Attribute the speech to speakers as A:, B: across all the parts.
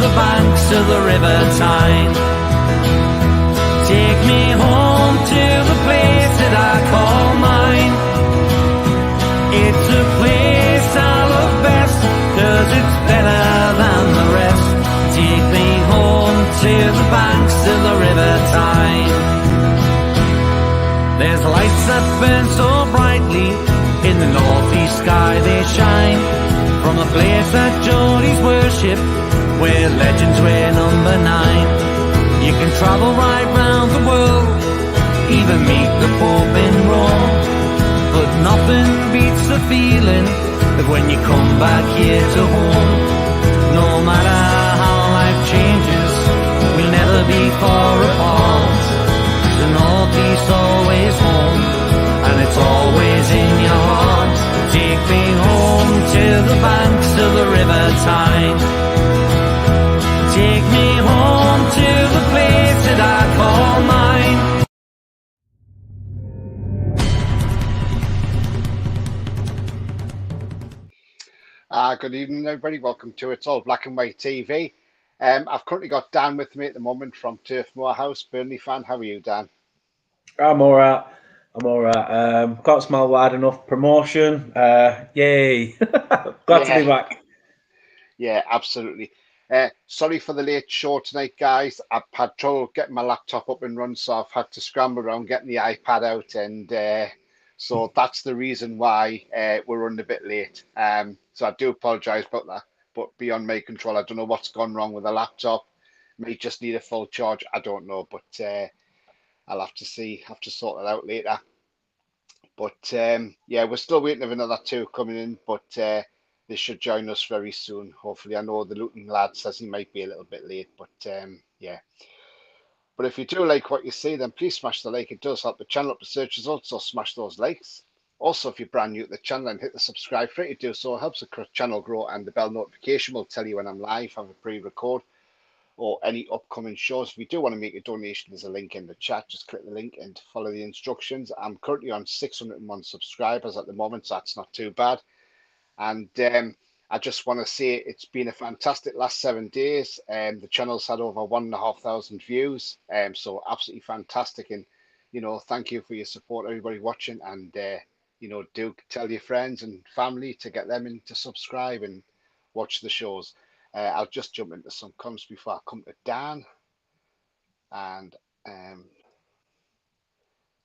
A: the banks of the River Tyne. Take me home to the place that I call mine. It's a place I love best, 'cause it's better than the rest. Take me home to the banks of the River Tyne. There's lights that burn so brightly, in the northeast sky they shine. From a place that Geordies worship, where legends wear number 9. You can travel right round the world, even meet the Pope in Rome. But nothing beats the feeling of when you come back here to home. No matter how life changes, we'll never be far apart. The northeast always home, and it's always in your heart. Take me home to the banks of the River Tyne. Take me home to the place that I call mine.
B: Good evening, everybody. Welcome to It's All Black and White TV. I've currently got Dan with me at the moment from Turf Moor House, Burnley fan. How are you, Dan?
C: I'm all right. Can't smell wide enough. Promotion. Yay. Glad to be back.
B: Yeah, absolutely. Sorry for the late show tonight, guys. I've had trouble getting my laptop up and run, so I've had to scramble around getting the iPad out, and so that's the reason why we're running a bit late. So I do apologise about that, but beyond my control, I don't know what's gone wrong with the laptop. May just need a full charge. I don't know, but I'll have to sort it out later. But yeah, we're still waiting for another two coming in, but they should join us very soon. Hopefully, I know the Luton lad says he might be a little bit late, but yeah. But if you do like what you see, then please smash the like. It does help the channel up the search results, so smash those likes. Also, if you're brand new to the channel, and hit the subscribe for it, you do so. It helps the channel grow, and the bell notification will tell you when I'm live, have a pre-record, or any upcoming shows. If you do want to make a donation, there's a link in the chat. Just click the link and follow the instructions. I'm currently on 601 subscribers at the moment, so that's not too bad. And I just want to say it's been a fantastic last 7 days. The channel's had over 1,500 views, so absolutely fantastic. And thank you for your support, everybody watching. And do tell your friends and family to get them in to subscribe and watch the shows. I'll just jump into some comments before I come to Dan. And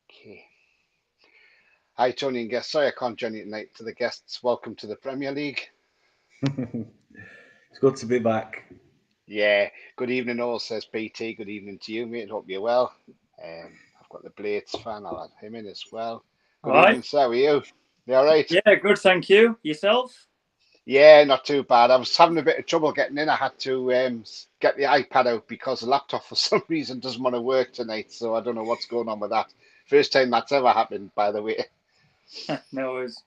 B: okay. Hi, Tony and guests. Sorry I can't join you tonight. To the guests, welcome to the Premier League.
C: It's good to be back.
B: Yeah. Good evening, all, says BT. Good evening to you, mate. Hope you're well. I've got the Blades fan. I'll add him in as well. Good evening, sir. How are you? You all right?
D: Yeah, good. Thank you. Yourself?
B: Yeah, not too bad. I was having a bit of trouble getting in. I had to get the iPad out because the laptop for some reason doesn't want to work tonight. So I don't know what's going on with that. First time that's ever happened, by the way.
D: No worries.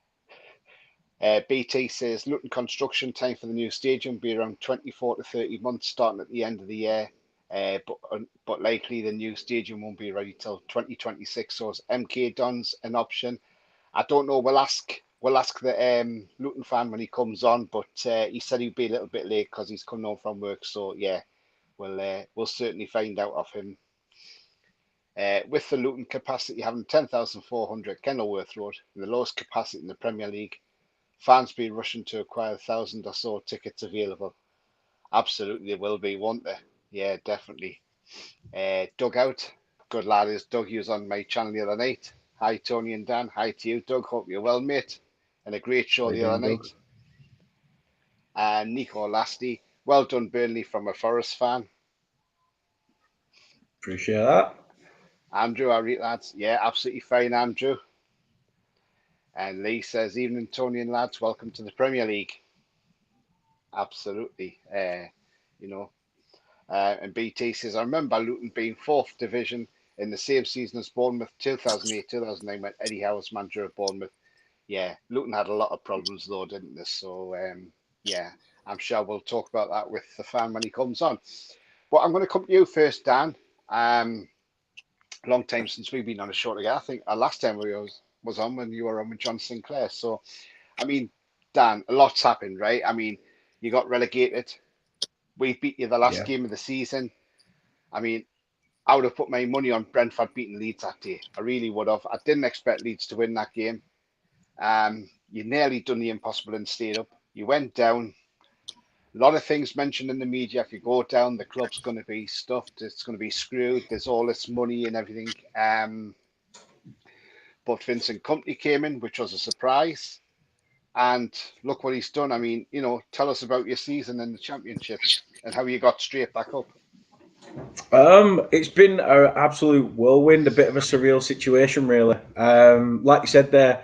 B: BT says Luton construction time for the new stadium will be around 24 to 30 months, starting at the end of the year. But likely the new stadium won't be ready till 2026. So is MK Dons an option? I don't know. We'll ask the Luton fan when he comes on, but he said he'd be a little bit late because he's coming home from work. So yeah, we'll certainly find out of him. With the Luton capacity having 10,400 Kenilworth Road, and the lowest capacity in the Premier League, fans be rushing to acquire 1,000 or so tickets available. Absolutely, there will be, won't there? Yeah, definitely. Dugout, good lad is Doug. He was on my channel the other night. Hi, Tony and Dan. Hi to you, Doug. Hope you're well, mate. And a great show the other night. And Nico Lasty, well done, Burnley, from a Forest fan.
C: Appreciate that.
B: Andrew, our lads. Yeah, absolutely fine, Andrew. And Lee says, evening, Tony and lads. Welcome to the Premier League. Absolutely. And BT says, I remember Luton being 4th division in the same season as Bournemouth, 2008-2009, when Eddie Howe was manager of Bournemouth. Yeah, Luton had a lot of problems though, didn't they? So, yeah, I'm sure we'll talk about that with the fan when he comes on. But I'm going to come to you first, Dan. Long time since we've been on a show together. I think our last time we was on when you were on with John Sinclair. So, I mean, Dan, a lot's happened, right? I mean, you got relegated We beat you the last
C: Yeah.
B: game of the season. I mean, I would have put my money on Brentford beating Leeds that day. I really would have. I didn't expect Leeds to win that game. You nearly done the impossible and stayed up. You went down. A lot of things mentioned in the media. If you go down, the club's going to be stuffed. It's going to be screwed. There's all this money and everything. But Vincent Company came in, which was a surprise. And look what he's done. I mean, tell us about your season in the Championship and how you got straight back up.
C: It's been an absolute whirlwind, a bit of a surreal situation, really. Like you said there,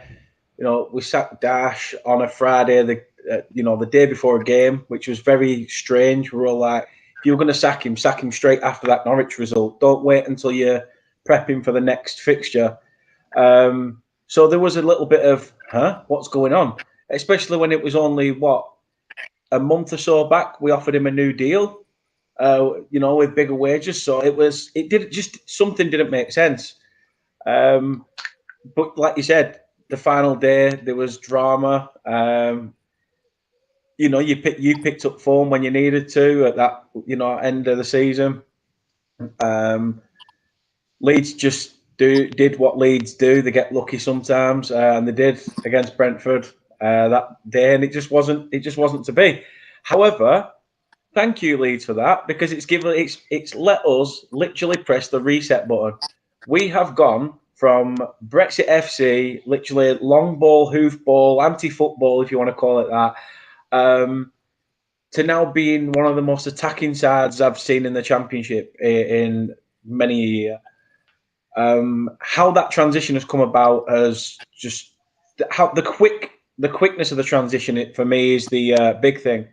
C: we sacked Dash on a Friday, the day before a game, which was very strange. We were all like, if you were going to sack him straight after that Norwich result. Don't wait until you're prepping for the next fixture. So there was a little bit of, what's going on? Especially when it was only, a month or so back, we offered him a new deal, with bigger wages. So something didn't make sense. But like you said, the final day, there was drama. You picked up form when you needed to at that, end of the season. Leeds just did what Leeds do. They get lucky sometimes, and they did against Brentford that day, and it just wasn't to be. However, thank you, Leeds, for that, because it's let us literally press the reset button. We have gone from Brexit FC, literally long ball, hoof ball, anti-football, if you want to call it that, to now being one of the most attacking sides I've seen in the Championship in many years. How that transition has come about has just how the quickness of the transition for me is the big thing.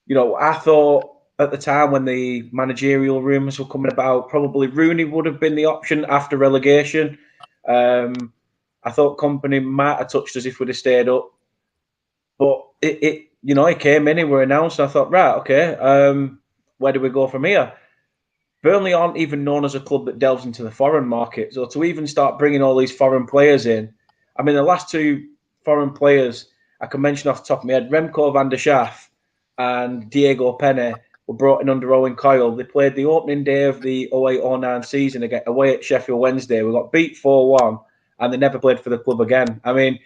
C: I thought at the time when the managerial rumours were coming about, probably Rooney would have been the option after relegation. I thought Company might have touched us if we'd have stayed up, but he came in, he were announced. And I thought, right, okay, where do we go from here? Burnley aren't even known as a club that delves into the foreign market. So to even start bringing all these foreign players in, I mean, the last two foreign players I can mention off the top of my head, Remco van der Schaaf and Diego Penne were brought in under Owen Coyle. They played the opening day of the 08-09 season again, away at Sheffield Wednesday. We got beat 4-1 and they never played for the club again. I mean,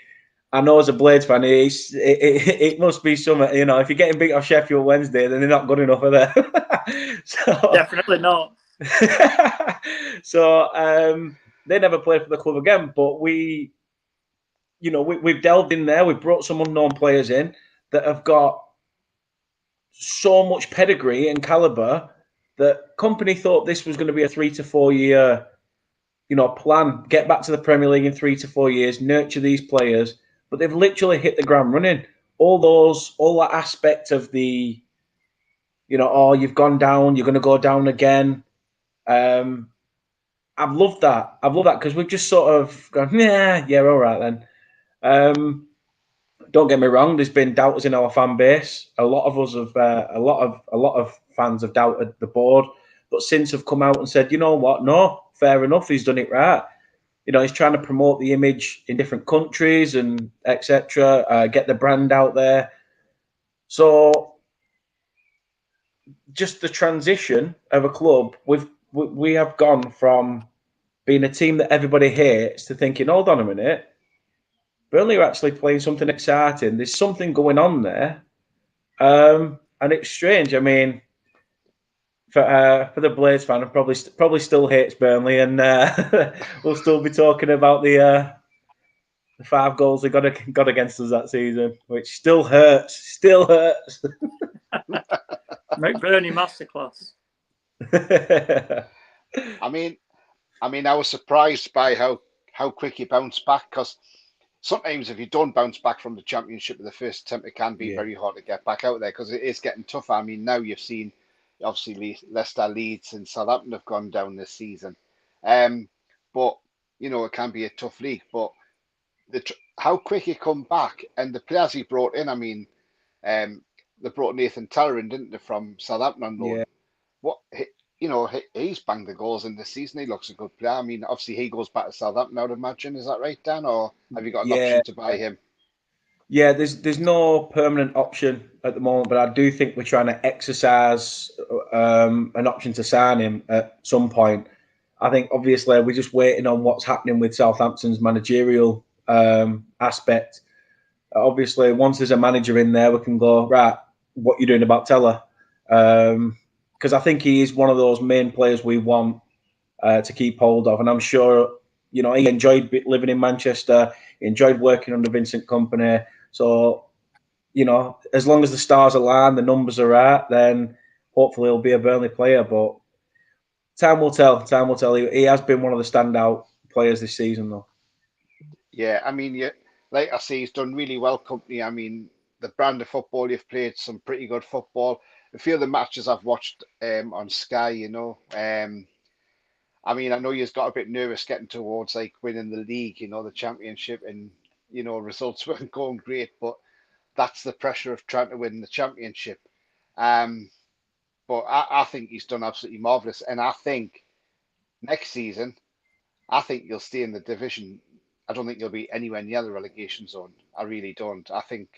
C: I know as a Blades fan, it must be something, if you're getting beat off Sheffield Wednesday, then they're not good enough, are they?
D: Definitely not.
C: So they never played for the club again, but we've delved in there. We've brought some unknown players in that have got so much pedigree and caliber that Company thought this was going to be a 3 to 4 year, plan. Get back to the Premier League in 3 to 4 years, nurture these players, but they've literally hit the ground running. All that aspect of the, you've gone down, you're going to go down again. I've loved that. Because we've just sort of gone, yeah, all right then. Don't get me wrong. There's been doubters in our fan base. A lot of us have, a lot of fans have doubted the board, but since have come out and said, you know what? No, fair enough. He's done it right. He's trying to promote the image in different countries and etc. Get the brand out there. So, just the transition of a club, we have gone from being a team that everybody hates to thinking, hold on a minute, Burnley are actually playing something exciting. There's something going on there, and it's strange. I mean, for the Blades fan, I probably still hates Burnley, and we'll still be talking about the 5 goals they got against us that season, which still hurts. Still hurts.
D: McBurney masterclass.
B: I mean, I was surprised by how quick he bounced back, because sometimes if you don't bounce back from the Championship in the first attempt, it can be very hard to get back out there, because it is getting tougher. I mean, now you've seen, obviously, Leicester, Leeds and Southampton have gone down this season. But, it can be a tough league. But how quick he come back, and the players he brought in, I mean, they brought Nathan Teller in, didn't they, from Southampton on loan?
C: Yeah.
B: What he's banged the goals in this season. He looks a good player. I mean, obviously he goes back to Southampton, I would imagine. Is that right, Dan? Or have you got an option to buy him?
C: Yeah, there's no permanent option at the moment, but I do think we're trying to exercise an option to sign him at some point. I think obviously we're just waiting on what's happening with Southampton's managerial aspect. Obviously, once there's a manager in there, we can go, right, what you doing about Teller? Because I think he is one of those main players we want to keep hold of, and I'm sure he enjoyed living in Manchester. He enjoyed working under Vincent Kompany. So as long as the stars align, the numbers are right, then hopefully he'll be a Burnley player. But time will tell. Time will tell. He has been one of the standout players this season, though.
B: Yeah, I mean, like I say, he's done really well, company. I mean, the brand of football you've played, some pretty good football. A few of the matches I've watched on Sky, I mean, I know you've got a bit nervous getting towards like winning the league, the championship, and results weren't going great, but that's the pressure of trying to win the championship. Um, but I think he's done absolutely marvelous, and I think next season, I think you'll stay in the division. I don't think you'll be anywhere near the relegation zone. I really don't. I think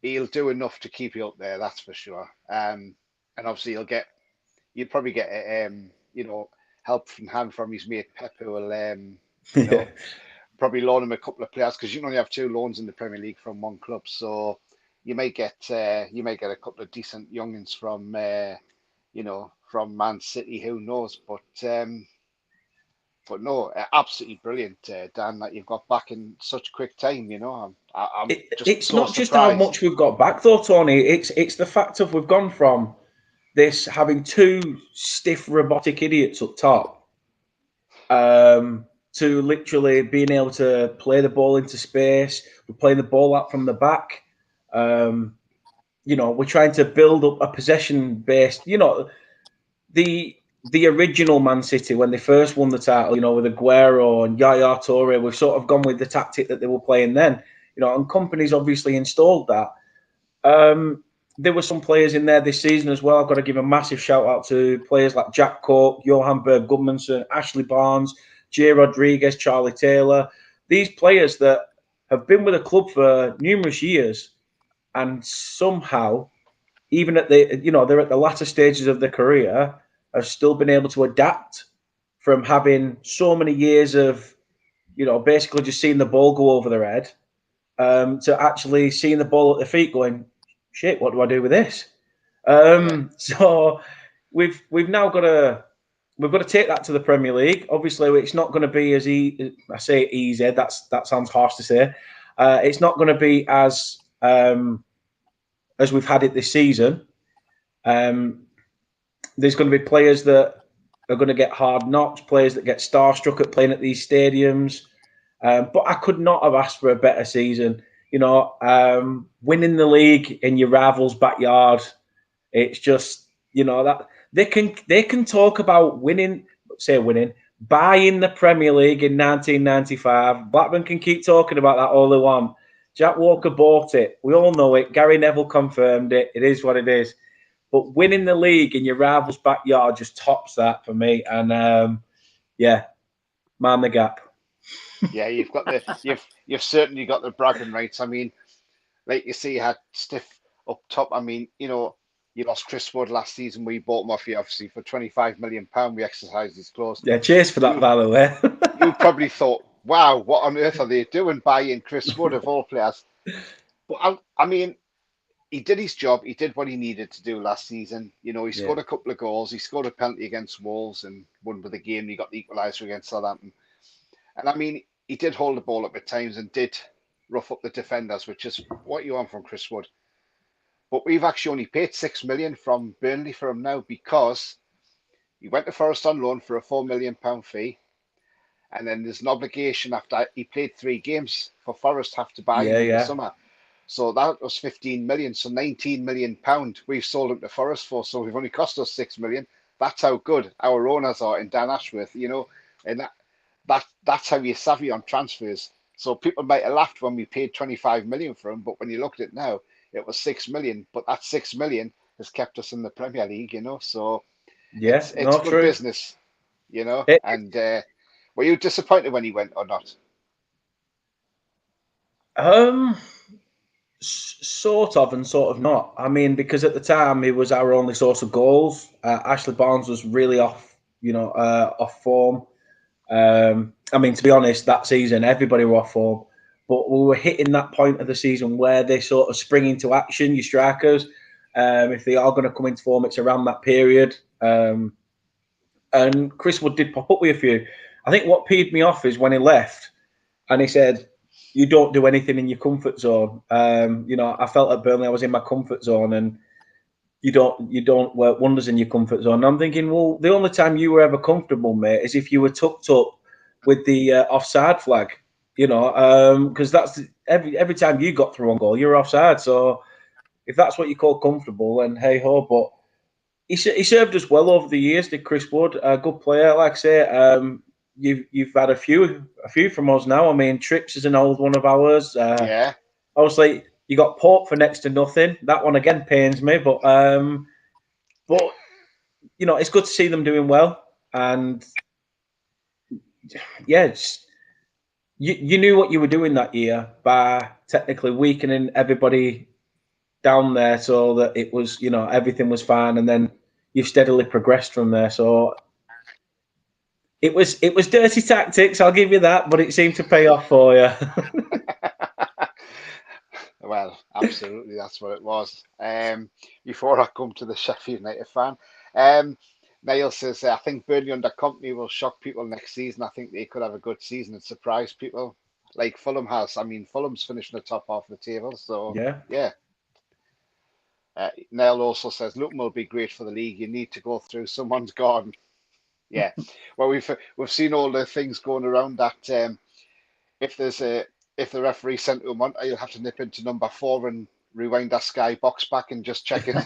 B: he'll do enough to keep you up there. That's for sure. And obviously you'll probably get help from hand from his mate Pep, who will
C: Yeah.
B: probably loan him a couple of players because you can only have two loans in the Premier League from one club. So you may get a couple of decent youngins from Man City. Who knows? But no, absolutely brilliant, Dan, that you've got back in such quick time. I'm just
C: It's
B: so
C: not just how
B: surprised.
C: much we've got back, though, Tony. It's the fact of we've gone from this having two stiff robotic idiots up top to literally being able to play the ball into space. We're playing the ball out from the back. We're trying to build up a possession based. The original Man City when they first won the title, with Aguero and Yaya Toure, we've sort of gone with the tactic that they were playing then. And companies obviously installed that. There were some players in there this season as well. I've got to give a massive shout out to players like Jack Cook, Johan Berg Gudmundsson, Ashley Barnes, Jay Rodriguez, Charlie Taylor. These players that have been with the club for numerous years and somehow, even at they're at the latter stages of their career, have still been able to adapt from having so many years of, basically just seeing the ball go over their head to actually seeing the ball at their feet going, shit, what do I do with this?
B: Yeah,
C: So we've now got to take that to the Premier League. Obviously, it's not going to be as easy. I say easy. That sounds harsh to say. It's not going to be as we've had it this season. There's going to be players that are going to get hard knocks, players that get starstruck at playing at these stadiums. But I could not have asked for a better season. Winning the league in your rival's backyard. It's just that they can talk about winning, buying the Premier League in 1995. Blackburn can keep talking about that all they want. Jack Walker bought it. We all know it. Gary Neville confirmed it. It is what it is. But winning the league in your rival's backyard just tops that for me. And man the gap.
B: yeah, you've certainly got the bragging rights. I mean, like you say, you had stiff up top. I mean, you lost Chris Wood last season. We bought him off you, obviously, for £25 million. We exercised his clause.
C: Yeah, cheers for that, by the way.
B: You probably thought, wow, what on earth are they doing buying Chris Wood of all players? But I mean, he did his job. He did what he needed to do last season. He scored a couple of goals. He scored a penalty against Wolves and won with the game. He got the equaliser against Southampton. And I mean, he did hold the ball up at times and did rough up the defenders, which is what you want from Chris Wood. But we've actually only paid £6 million from Burnley for him now because he went to Forest on loan for a £4 million fee. And then there's an obligation after he played 3 games for Forest have to buy him in the summer. So that was 15 million. So 19 million pound we've sold him to Forest for. So we've only cost us 6 million. That's how good our owners are in Dan Ashworth, and that's how you're savvy on transfers. So people might have laughed when we paid 25 million for him, but when you look at it now, it was 6 million. But that 6 million has kept us in the Premier League, So it's good
C: true.
B: business, And were you disappointed when he went or not?
C: Sort of and sort of not. I mean, because at the time he was our only source of goals. Ashley Barnes was really off, off form. I mean, to be honest, that season everybody were off form, but we were hitting that point of the season where they sort of spring into action. Your strikers, if they are going to come into form, it's around that period. And Chris Wood did pop up with a few. I think what peed me off is when he left, and he said, "You don't do anything in your comfort zone." I felt at Burnley I was in my comfort zone, and you don't work wonders in your comfort zone. And I'm thinking, well, the only time you were ever comfortable, mate, is if you were tucked up with the offside flag. Because that's every time you got through on goal, you're offside. So if that's what you call comfortable, then hey ho. But he served us well over the years. Did Chris Wood, a good player, like I say. You've had a few from us now. I mean, Trips is an old one of ours.
B: Yeah.
C: Obviously, you got Pope for next to nothing. That one again pains me, but it's good to see them doing well. And yeah, you knew what you were doing that year by technically weakening everybody down there, so that it was everything was fine, and then you've steadily progressed from there. So. It was dirty tactics, I'll give you that, but it seemed to pay off for you.
B: Well, absolutely, that's what it was. Before I come to the Sheffield United fan, Niall says, I think Burnley under company will shock people next season. I think they could have a good season and surprise people like Fulham has. I mean, Fulham's finishing the top half of the table, so yeah. Niall also says, Luton will be great for the league. You need to go through someone's garden. Yeah, well, we've seen all the things going around that if the referee sent to a Monter, you'll have to nip into number 4 and rewind that Sky box back and just check it.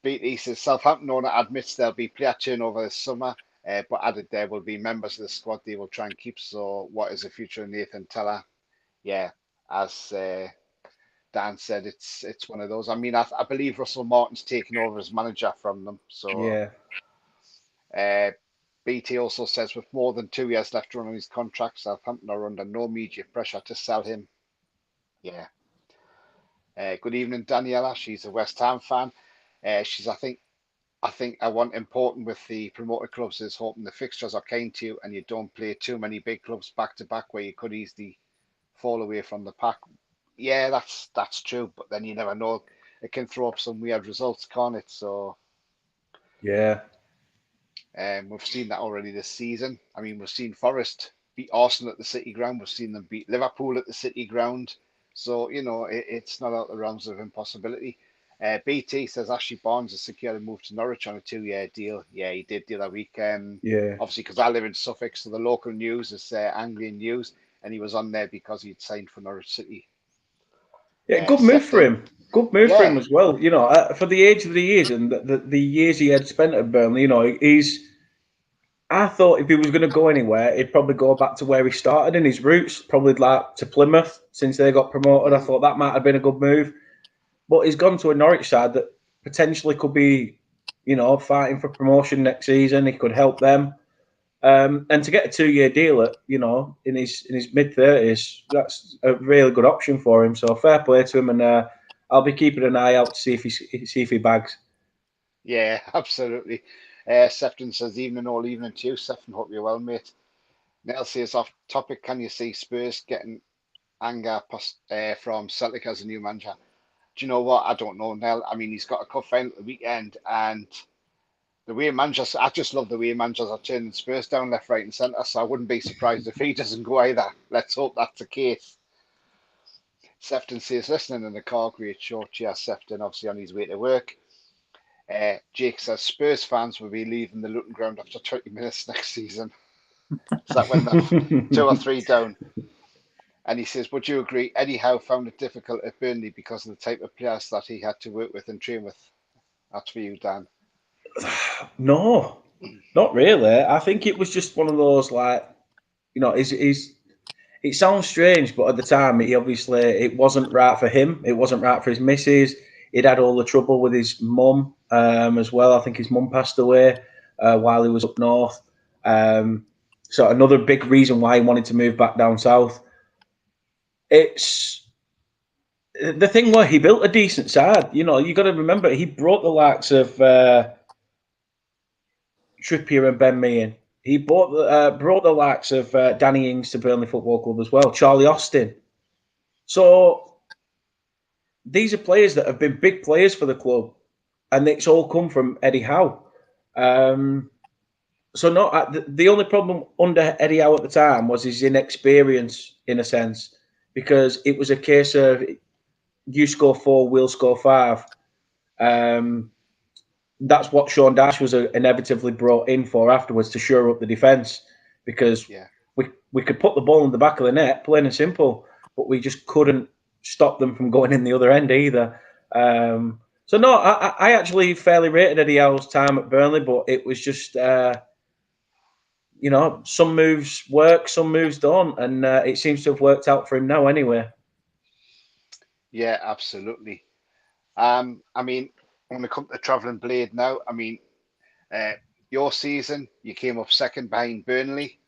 B: BT says Southampton owner admits there'll be player turnover this summer, but added there will be members of the squad they will try and keep. So, what is the future of Nathan Teller? Yeah, as Dan said, it's one of those. I mean, I believe Russell Martin's taken over as manager from them. So yeah. BT also says with more than 2 years left on his contract, Southampton are under no media pressure to sell him. Yeah. Good evening, Daniela. She's a West Ham fan. She's I think one important with the promoted clubs is hoping the fixtures are kind to you and you don't play too many big clubs back to back where you could easily fall away from the pack. Yeah, that's true, but then you never know. It can throw up some weird results, can't it? So
C: yeah,
B: we've seen that already this season. I mean, we've seen Forest beat Arsenal at the City Ground. We've seen them beat Liverpool at the City Ground. So it's not out of the realms of impossibility. BT says Ashley Barnes has secured a move to Norwich on a 2-year deal. Yeah, he did the other week. Obviously, because I live in Suffolk, so the local news is Anglian News, and he was on there because he'd signed for Norwich City.
C: Yeah, good move for him. Good move for him as well. For the age of the years and the years he had spent at Burnley, I thought if he was going to go anywhere, he'd probably go back to where he started in his roots, probably like to Plymouth since they got promoted. I thought that might have been a good move. But he's gone to a Norwich side that potentially could be, fighting for promotion next season. He could help them. And to get a 2-year deal at, in his mid-30s, that's a really good option for him. So fair play to him, and I'll be keeping an eye out to see if he bags.
B: Yeah, absolutely. Sefton says, evening all evening to you. Sefton, hope you're well, mate. Nell says, off topic, can you see Spurs getting anger from Celtic as a new manager? Do you know what? I don't know, Nell. I mean, he's got a cup final at the weekend, and the way managers, I just love the way managers are turning Spurs down left, right, and centre. So I wouldn't be surprised if he doesn't go either. Let's hope that's the case. Sefton says, listening in the car, great show. Cheers, Sefton, obviously on his way to work. Jake says, Spurs fans will be leaving the Luton ground after 20 minutes next season. Is that when they're 2 or 3 down? And he says, would you agree Eddie Howe found it difficult at Burnley because of the type of players that he had to work with and train with? That's for you, Dan.
C: No, not really. I think it was just one of those, it sounds strange, but at the time, it wasn't right for him. It wasn't right for his missus. He'd had all the trouble with his mum as well. I think his mum passed away while he was up north. So another big reason why he wanted to move back down south. it's the thing where he built a decent side. You know, you got to remember he brought the likes of Trippier and Ben Mee in. He brought the likes of Danny Ings to Burnley Football Club as well, Charlie Austin. So these are players that have been big players for the club, and it's all come from Eddie Howe. So the only problem under Eddie Howe at the time was his inexperience, in a sense, because it was a case of you score 4, we'll score 5. That's what Sean Dyche was inevitably brought in for afterwards, to shore up the defence, because we could put the ball in the back of the net, plain and simple, but we just couldn't stop them from going in the other end either. So no, I actually fairly rated Eddie Howe's time at Burnley, but it was just some moves work, some moves don't, and it seems to have worked out for him now anyway.
B: Yeah, absolutely. I mean, when we come to Travelling Blade now, I mean, your season, you came up second behind Burnley.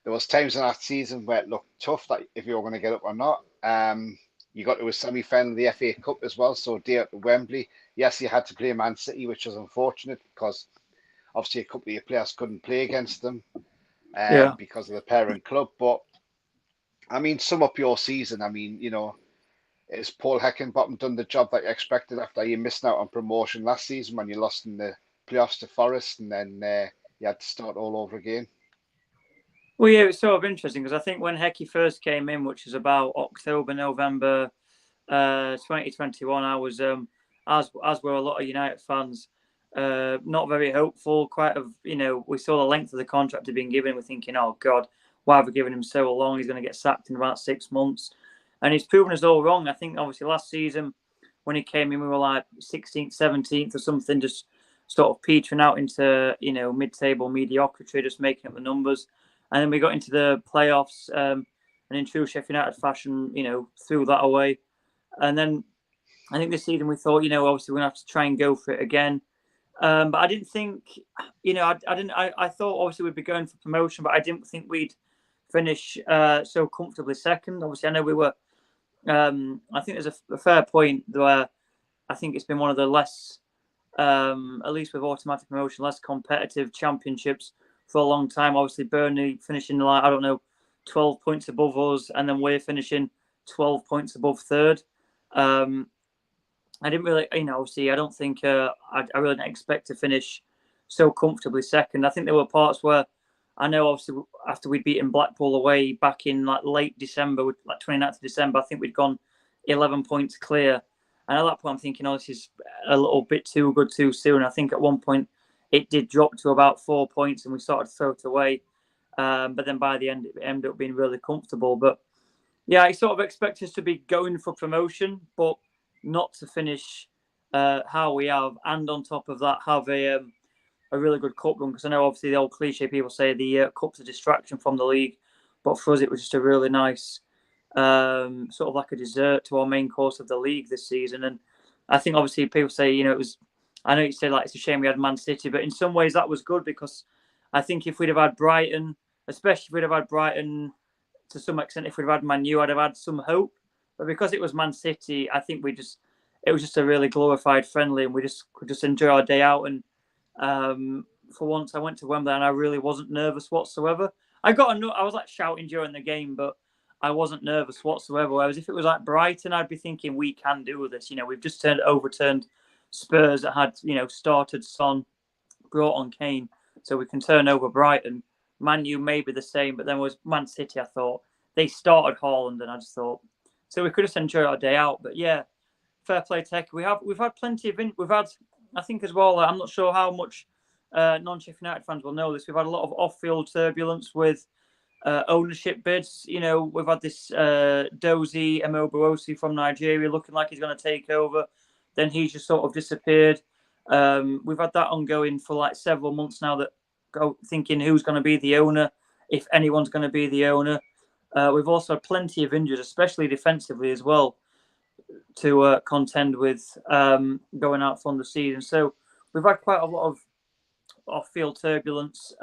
B: There was times in that season where it looked tough, that if you were going to get up or not. You got to a semi-final of the FA Cup as well, so day at Wembley. Yes, you had to play Man City, which was unfortunate because obviously a couple of your players couldn't play against them because of the parent club. But I mean, sum up your season. I mean, is Paul Heckingbottom done the job that you expected after you missed out on promotion last season when you lost in the playoffs to Forest, and then you had to start all over again?
D: Well, yeah, it's sort of interesting because I think when Hecky first came in, which was about October, November 2021, I was, as were a lot of United fans, not very hopeful. We saw the length of the contract had been given. We're thinking, oh God, why have we given him so long? He's going to get sacked in about 6 months. And he's proven us all wrong. I think obviously last season when he came in, we were like 16th, 17th or something, just sort of petering out into, mid-table mediocrity, just making up the numbers. And then we got into the playoffs, and in true Sheffield United fashion, threw that away. And then I think this season we thought, obviously we're going to have to try and go for it again. But I didn't think, I thought obviously we'd be going for promotion, but I didn't think we'd finish so comfortably second. Obviously, I know we were, I think there's a fair point where I think it's been one of the less, at least with automatic promotion, less competitive championships for a long time. Obviously, Burnley finishing 12 points above us, and then we're finishing 12 points above third. I didn't really, obviously, I don't think I really didn't expect to finish so comfortably second. I think there were parts where I know, obviously, after we'd beaten Blackpool away back in late December, 29th of December, I think we'd gone 11 points clear. And at that point, I'm thinking, this is a little bit too good too soon. I think at one point it did drop to about 4 points and we started to throw it away. But then by the end, it ended up being really comfortable. But yeah, I sort of expect us to be going for promotion, but not to finish how we have. And on top of that, have a really good cup run, because I know obviously the old cliche people say the cup's a distraction from the league, but for us it was just a really nice sort of like a dessert to our main course of the league this season. And I think obviously people say, it was, I know you say it's a shame we had Man City, but in some ways that was good, because I think if we'd have had Brighton, especially if we'd have had Brighton to some extent, if we'd have had Man U, I'd have had some hope. But because it was Man City, I think it was just a really glorified friendly, and we could just enjoy our day out. And for once, I went to Wembley and I really wasn't nervous whatsoever. I was like shouting during the game, but I wasn't nervous whatsoever. Whereas if it was like Brighton, I'd be thinking we can do this. We've just overturned Spurs that had started Son, brought on Kane, so we can turn over Brighton. Man U may be the same, but then was Man City. I thought they started Haaland, and I just thought so we could just enjoy our day out. But yeah, fair play, Tech. We've had plenty of I think as well. I'm not sure how much non-Sheffield United fans will know this. We've had a lot of off-field turbulence with ownership bids. We've had this Dozie Emobuosi from Nigeria looking like he's going to take over. Then he's just sort of disappeared. We've had that ongoing for several months now, that thinking who's going to be the owner, if anyone's going to be the owner. We've also had plenty of injuries, especially defensively as well, to contend with going out from the season. So we've had quite a lot of off-field turbulence.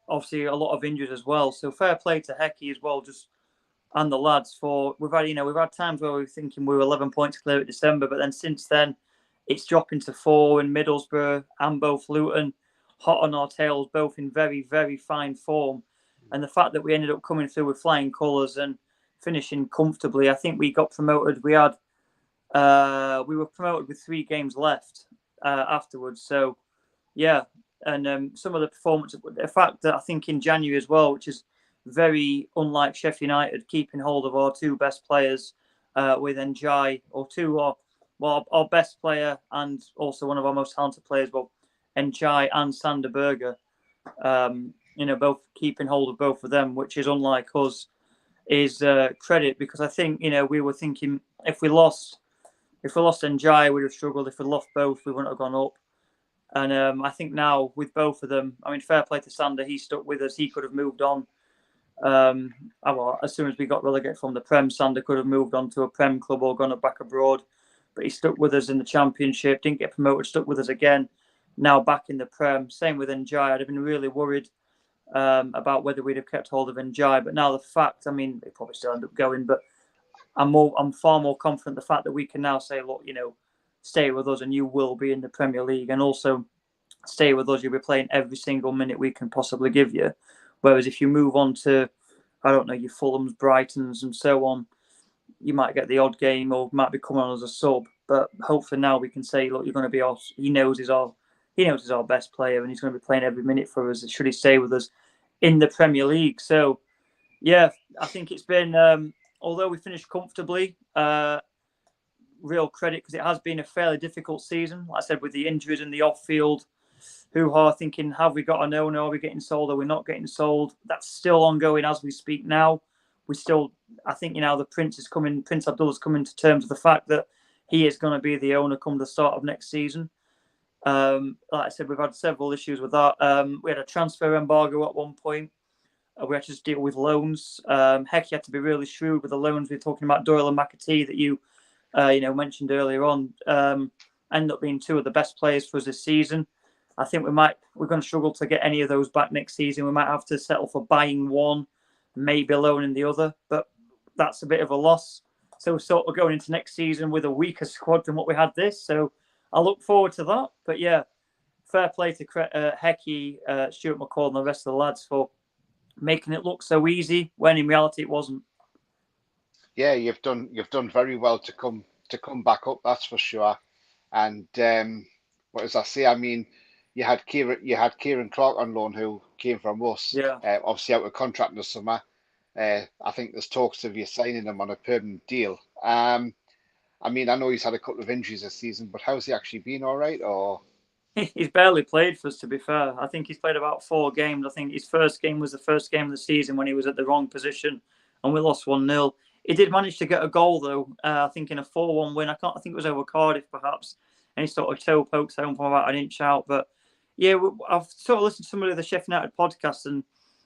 D: obviously a lot of injuries as well. So fair play to Hecky as well, just and the lads for we've had times where we were thinking we were 11 points clear at December, but then since then it's dropping to 4 in Middlesbrough and both Luton, hot on our tails, both in very, very fine form. And the fact that we ended up coming through with flying colours and finishing comfortably, I think we got promoted. We were promoted with 3 games left afterwards. So yeah, and some of the performance, the fact that I think in January as well, which is very unlike Sheffield United, keeping hold of our 2 best players with Njai, or 2 or well, our best player and also one of our most talented players, well, Njai and Sander Berger, both keeping hold of both of them, which is unlike us, is credit, because I think, we were thinking if we lost Njai, we'd have struggled. If we lost both, we wouldn't have gone up. And I think now with both of them, I mean, fair play to Sander, he stuck with us. He could have moved on. As soon as we got relegated from the Prem, Sander could have moved on to a Prem club or gone back abroad. But he stuck with us in the Championship, didn't get promoted, stuck with us again. Now back in the Prem. Same with Njai. I'd have been really worried about whether we'd have kept hold of Njai. But now the fact, I mean, they probably still end up going, but I'm far more confident the fact that we can now say, look, stay with us and you will be in the Premier League, and also stay with us, you'll be playing every single minute we can possibly give you. Whereas if you move on to, I don't know, your Fulhams, Brightons and so on, you might get the odd game or might be coming on as a sub. But hopefully now we can say, look, you're going to be he knows he's our best player and he's going to be playing every minute for us. Should he stay with us in the Premier League? So yeah, I think it's been, although we finished comfortably, real credit, because it has been a fairly difficult season. Like I said, with the injuries in the off-field, who are thinking, have we got a no-no? Are we getting sold? Are we not getting sold? That's still ongoing as we speak now. I think, the Prince Abdullah's coming to terms with the fact that he is going to be the owner come the start of next season. Like I said, we've had several issues with that. We had a transfer embargo at one point. We had to just deal with loans. Heck, you had to be really shrewd with the loans. We're talking about Doyle and McAtee that you mentioned earlier on. End up being 2 of the best players for us this season. I think we're going to struggle to get any of those back next season. We might have to settle for buying one, maybe loaning the other, but that's a bit of a loss. So we're sort of going into next season with a weaker squad than what we had this. So I look forward to that. But yeah, fair play to Hecky, Stuart McCall and the rest of the lads for making it look so easy when in reality it wasn't.
B: Yeah, you've done very well to come back up, that's for sure. And what does I say? I mean, you had Kieran Clark on loan, who came from us.
D: Yeah.
B: Obviously out of contract in the summer. I think there's talks of you signing him on a permanent deal. I mean, I know he's had a couple of injuries this season, but how's he actually been? All right, or?
D: He's barely played for us, to be fair. I think he's played about 4 games. I think his first game was the first game of the season when he was at the wrong position and we lost 1-0. He did manage to get a goal, though, I think in a 4-1 win. I think it was over Cardiff, perhaps. And he sort of toe pokes home from about an inch out. But yeah, I've sort of listened to some of the Sheffield United podcasts, and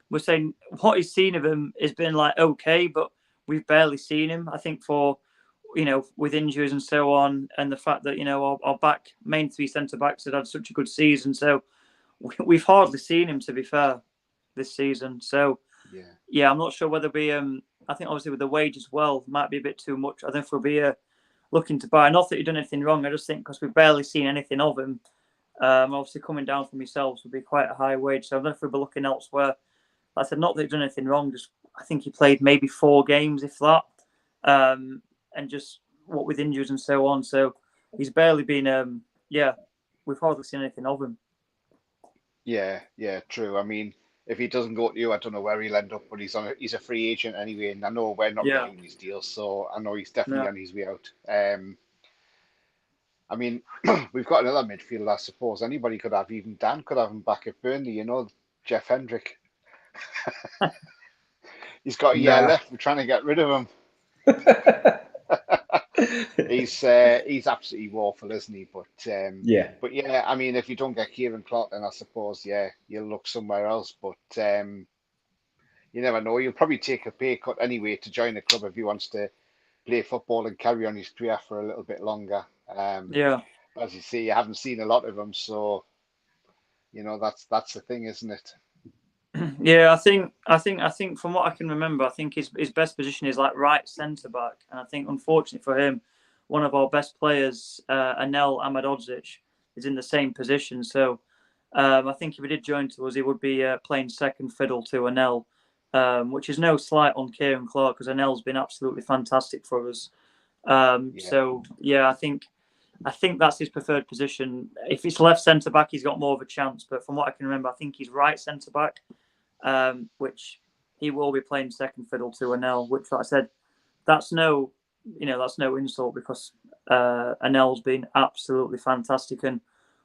D: we're saying what he's seen of him has been like okay, but we've barely seen him. I think for, with injuries and so on, and the fact that, our main 3 centre-backs had such a good season. So we've hardly seen him, to be fair, this season. So yeah, I'm not sure whether I think obviously with the wage as well, might be a bit too much. I think if we'll be looking to buy, not that he's done anything wrong, I just think because we've barely seen anything of him, obviously coming down from yourselves would be quite a high wage. So I don't know if we'll be looking elsewhere. Like I said, not that he's done anything wrong, just I think he played maybe 4 games, if that. And just what with injuries and so on. So he's barely been, we've hardly seen anything of him.
B: Yeah, true. I mean, if he doesn't go to you, I don't know where he'll end up, but he's a free agent anyway, and I know we're not getting his deals, so I know he's definitely on his way out. I mean, we've got another midfielder, I suppose. Anybody could have, even Dan could have him back at Burnley, Jeff Hendrick. He's got a year left. We're trying to get rid of him. He's absolutely woeful, isn't he? But yeah, I mean, if you don't get Kieran Clark, then I suppose you'll look somewhere else. But you never know. You'll probably take a pay cut anyway to join the club if he wants to play football and carry on his career for a little bit longer. As you say, you haven't seen a lot of him, so that's the thing, isn't it?
D: Yeah, I think from what I can remember, I think his best position is like right centre back, and I think unfortunately for him, one of our best players, Anel Ahmedodzic, is in the same position. So I think if he did join to us, he would be playing second fiddle to Anel, which is no slight on Kieran Clark because Anel's been absolutely fantastic for us.
B: Yeah.
D: So yeah, I think that's his preferred position. If it's left centre back, he's got more of a chance. But from what I can remember, I think he's right centre back, which he will be playing second fiddle to Anel. Which, like I said, that's no, that's no insult because Anel's been absolutely fantastic and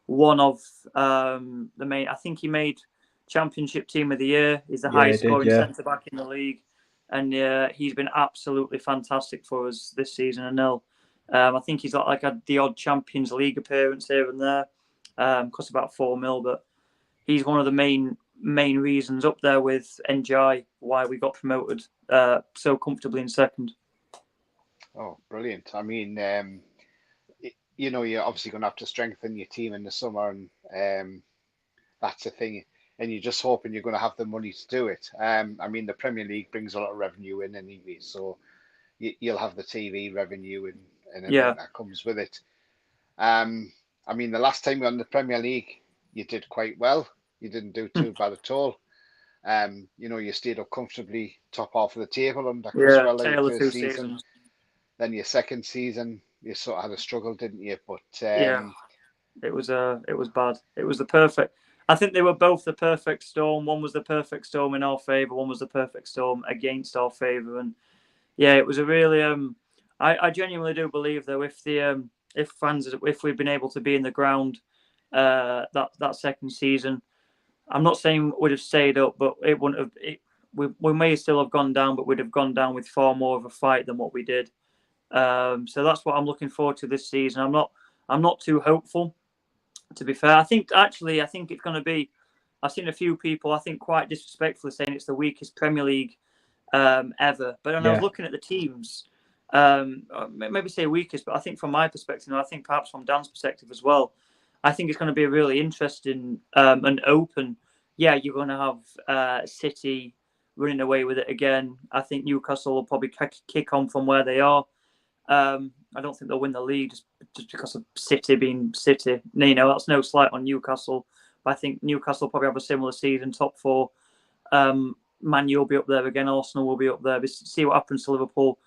D: one of the main. I think he made Championship Team of the Year. He's the
C: Yeah, he
D: highest
C: did,
D: scoring
C: yeah.
D: centre back in the league, and he's been absolutely fantastic for us this season. Anel. I think he's got like the odd Champions League appearance here and there. Costs about 4 mil, but he's one of the main reasons up there with NGI why we got promoted so comfortably in second.
B: Oh, brilliant. I mean, you're obviously going to have to strengthen your team in the summer, and that's the thing. And you're just hoping you're going to have the money to do it. I mean, the Premier League brings a lot of revenue in anyway, so you'll have the TV revenue and everything
D: Yeah,
B: that comes with it. I mean, the last time you were in the Premier League, you did quite well. You didn't do too bad at all. You stayed up comfortably, top half of the table under Chris
D: yeah,
B: Welly your
D: tale of
B: first
D: two
B: season.
D: seasons.
B: Then your second season, you sort of had a struggle, didn't you? But
D: Yeah, it was bad. It was the perfect. I think they were both the perfect storm. One was the perfect storm in our favour. One was the perfect storm against our favour. And yeah, it was a really. I genuinely do believe though, if fans, if we'd been able to be in the ground, that second season, I'm not saying we'd have stayed up, but it wouldn't have. We may still have gone down, but we'd have gone down with far more of a fight than what we did. So that's what I'm looking forward to this season. I'm not too hopeful, to be fair. I think it's going to be. I've seen a few people, I think, quite disrespectfully saying it's the weakest Premier League ever. But when I was
C: Yeah.
D: looking at the teams, maybe say weakest, but I think from my perspective, and I think perhaps from Dan's perspective as well, I think it's going to be a really interesting and open. Yeah, you're going to have City running away with it again. I think Newcastle will probably kick on from where they are. I don't think they'll win the league just because of City being City. That's no slight on Newcastle, but I think Newcastle will probably have a similar season, top four. Man U will be up there again. Arsenal will be up there. See what happens to Liverpool.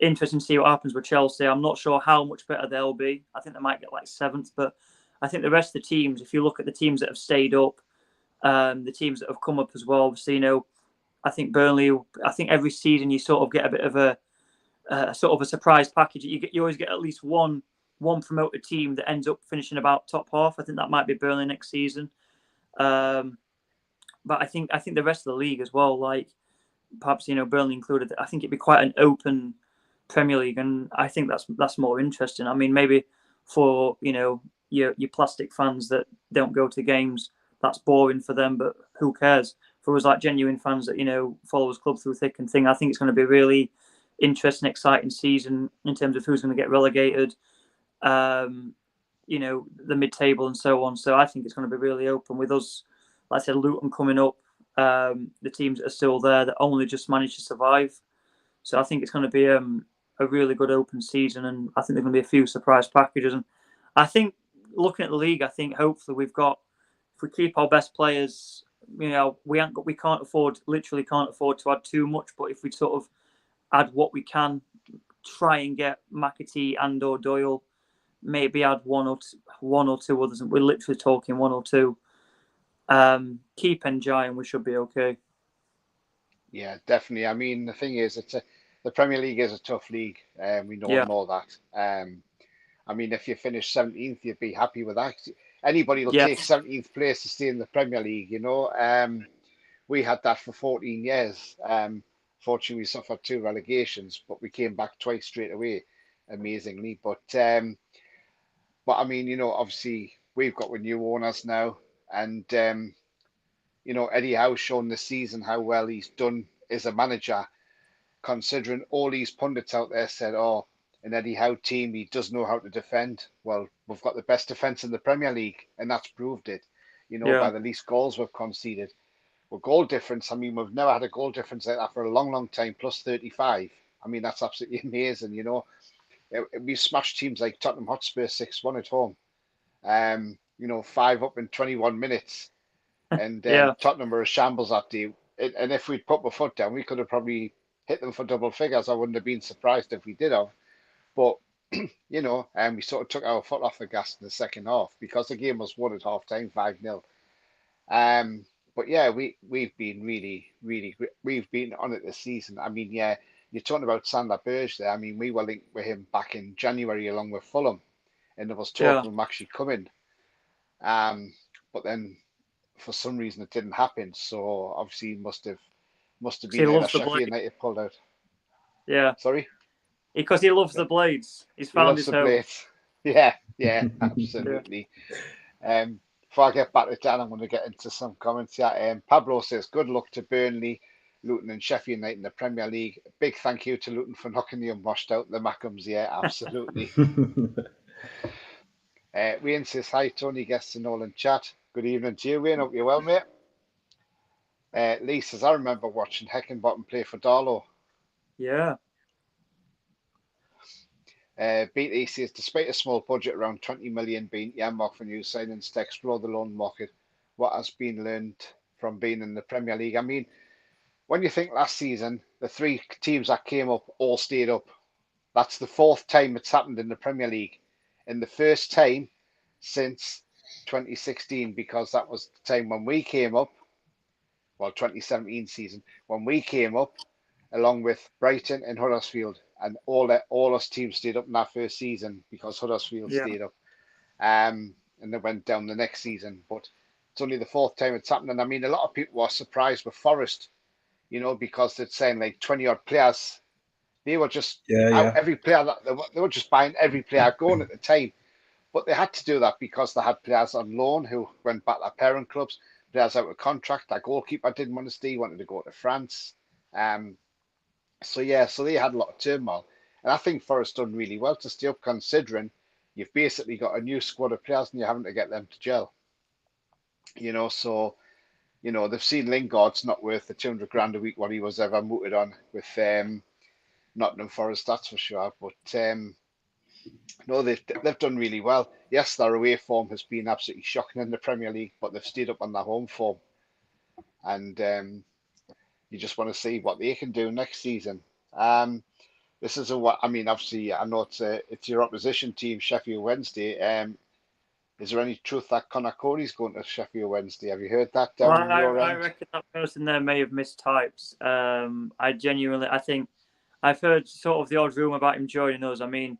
D: Interesting to see what happens with Chelsea. I'm not sure how much better they'll be. I think they might get like seventh, but I think the rest of the teams, if you look at the teams that have stayed up, the teams that have come up as well, obviously, I think Burnley. I think every season you sort of get a bit of a sort of a surprise package. You always get at least one promoted team that ends up finishing about top half. I think that might be Burnley next season. But I think the rest of the league as well, like perhaps Burnley included, I think it'd be quite an open Premier League, and I think that's more interesting. I mean, maybe for your plastic fans that don't go to games, that's boring for them, but who cares? For us, like genuine fans that follow us club through thick and thin, I think it's going to be a really interesting, exciting season in terms of who's going to get relegated, the mid-table and so on. So I think it's going to be really open with us. Like I said, Luton coming up, the teams that are still there that only just managed to survive. So I think it's going to be a really good open season, and I think there's going to be a few surprise packages. And I think looking at the league, I think hopefully if we keep our best players, we can't afford to add too much, but if we sort of add what we can, try and get McAtee and or Doyle, maybe add one or two others, and we're literally talking one or two. Keep NGI and we should be okay.
B: yeah, definitely. I mean, the thing is, the Premier League is a tough league, and we all know that. I mean, if you finish 17th, you'd be happy with that. Anybody will take
D: Yes.
B: 17th place to stay in the Premier League, We had that for 14 years. Fortunately, we suffered 2 relegations, but we came back twice straight away, amazingly. But I mean, obviously we've got with new owners now, and Eddie Howe's shown this season how well he's done as a manager, considering all these pundits out there said, "Oh, an Eddie Howe team, he does know how to defend." Well, we've got the best defence in the Premier League, and that's proved it.
D: Yeah.
B: By the least goals we've conceded. Well, goal difference. I mean, we've never had a goal difference like that for a long, long time. Plus 35. I mean, that's absolutely amazing. We smashed teams like Tottenham Hotspur 6-1 at home. 5 up in 21 minutes, and
D: Yeah.
B: Tottenham were a shambles that day. And if we'd put my foot down, we could have probably hit them for double figures. I wouldn't have been surprised if we did have. But we sort of took our foot off the gas in the second half because the game was won at half time, 5-0. But yeah, we've been really, really great. We've been on it this season. I mean, yeah, you're talking about Sander Berge there. I mean, we were linked with him back in January along with Fulham, and there was talk of him actually coming. But then for some reason it didn't happen. So obviously must have been either Sheffield United pulled out.
D: Yeah.
B: Sorry?
D: Because he loves the Blades. He's found his home.
B: Blades. Yeah, absolutely. Before I get back to Dan, I'm going to get into some comments here. Pablo says, good luck to Burnley, Luton and Sheffield United in the Premier League. Big thank you to Luton for knocking the unwashed out the Mackhams. Yeah, absolutely. Wayne says, hi, Tony, guests and all in chat. Good evening to you, Wayne. Hope you're well, mate. Lee says, I remember watching Heckingbottom play for Darlow.
D: Yeah.
B: BT says, despite a small budget around 20 million being earmarked for new signings to explore the loan market, what has been learned from being in the Premier League? I mean, when you think last season, the 3 teams that came up all stayed up. That's the 4th time it's happened in the Premier League. And the first time since 2016, because that was the time when we came up, 2017 season, when we came up, along with Brighton and Huddersfield, and all us teams stayed up in that first season because Huddersfield stayed up, and they went down the next season. But it's only the 4th time it's happened, and I mean, a lot of people were surprised with Forest, because they're saying like 20-odd players. They were just every player that they were just buying every player going at the time, but they had to do that because they had players on loan who went back to their parent clubs, players out of contract. Their goalkeeper didn't want to stay; he wanted to go to France. So they had a lot of turmoil, and I think Forest done really well to stay up, considering you've basically got a new squad of players and you're having to get them to gel. So they've seen Lingard's not worth the 200 grand a week what he was ever mooted on with Nottingham Forest, that's for sure. But no, they've done really well. Yes, their away form has been absolutely shocking in the Premier League, but they've stayed up on their home form, and you just want to see what they can do next season. This is obviously I know it's your opposition team, Sheffield Wednesday. Is there any truth that Conor Cody's going to Sheffield Wednesday? Have you heard that down your end?
D: I reckon that person there may have mistyped. I think I've heard sort of the odd rumour about him joining us. I mean,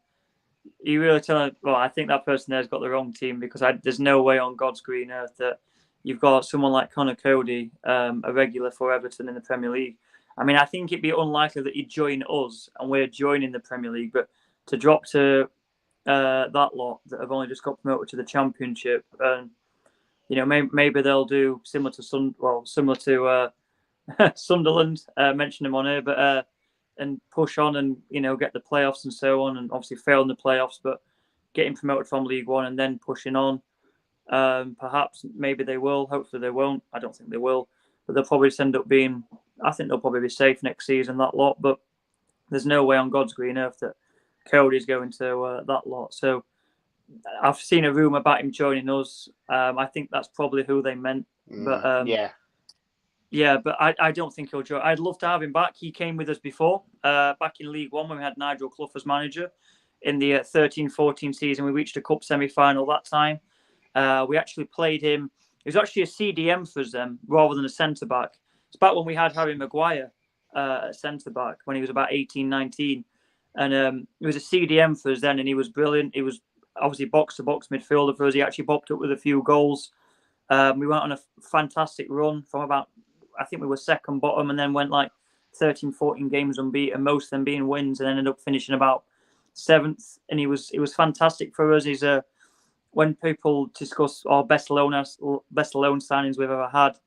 D: I think that person there's got the wrong team, because there's no way on God's green earth that you've got someone like Conor Cody, a regular for Everton in the Premier League. I mean, I think it'd be unlikely that he'd join us and we're joining the Premier League, but to drop to that lot that have only just got promoted to the Championship, and maybe they'll do similar to Sunderland, mention them on here, but and push on and get the playoffs and so on, and obviously fail in the playoffs, but getting promoted from League One and then pushing on. Perhaps maybe they will. Hopefully they won't. I don't think they will, but they'll probably just end up being. I think they'll probably be safe next season, that lot. But there's no way on God's green earth that Cody's going to that lot. So I've seen a rumour about him joining us. I think that's probably who they meant. But but I don't think he'll join. I'd love to have him back. He came with us before, back in League One when we had Nigel Clough as manager. In the 13-14 season, we reached a cup semi-final that time. We actually played him. He was actually a CDM for us then, rather than a centre-back. It's back when we had Harry Maguire at centre-back, when he was about 18, 19. And he was a CDM for us then, and he was brilliant. He was obviously box-to-box midfielder for us. He actually popped up with a few goals. We went on a fantastic run from about, I think we were second bottom, and then went like 13, 14 games unbeaten, most of them being wins, and ended up finishing about 7th. And he was fantastic for us. He's when people discuss our best loan signings we've ever had,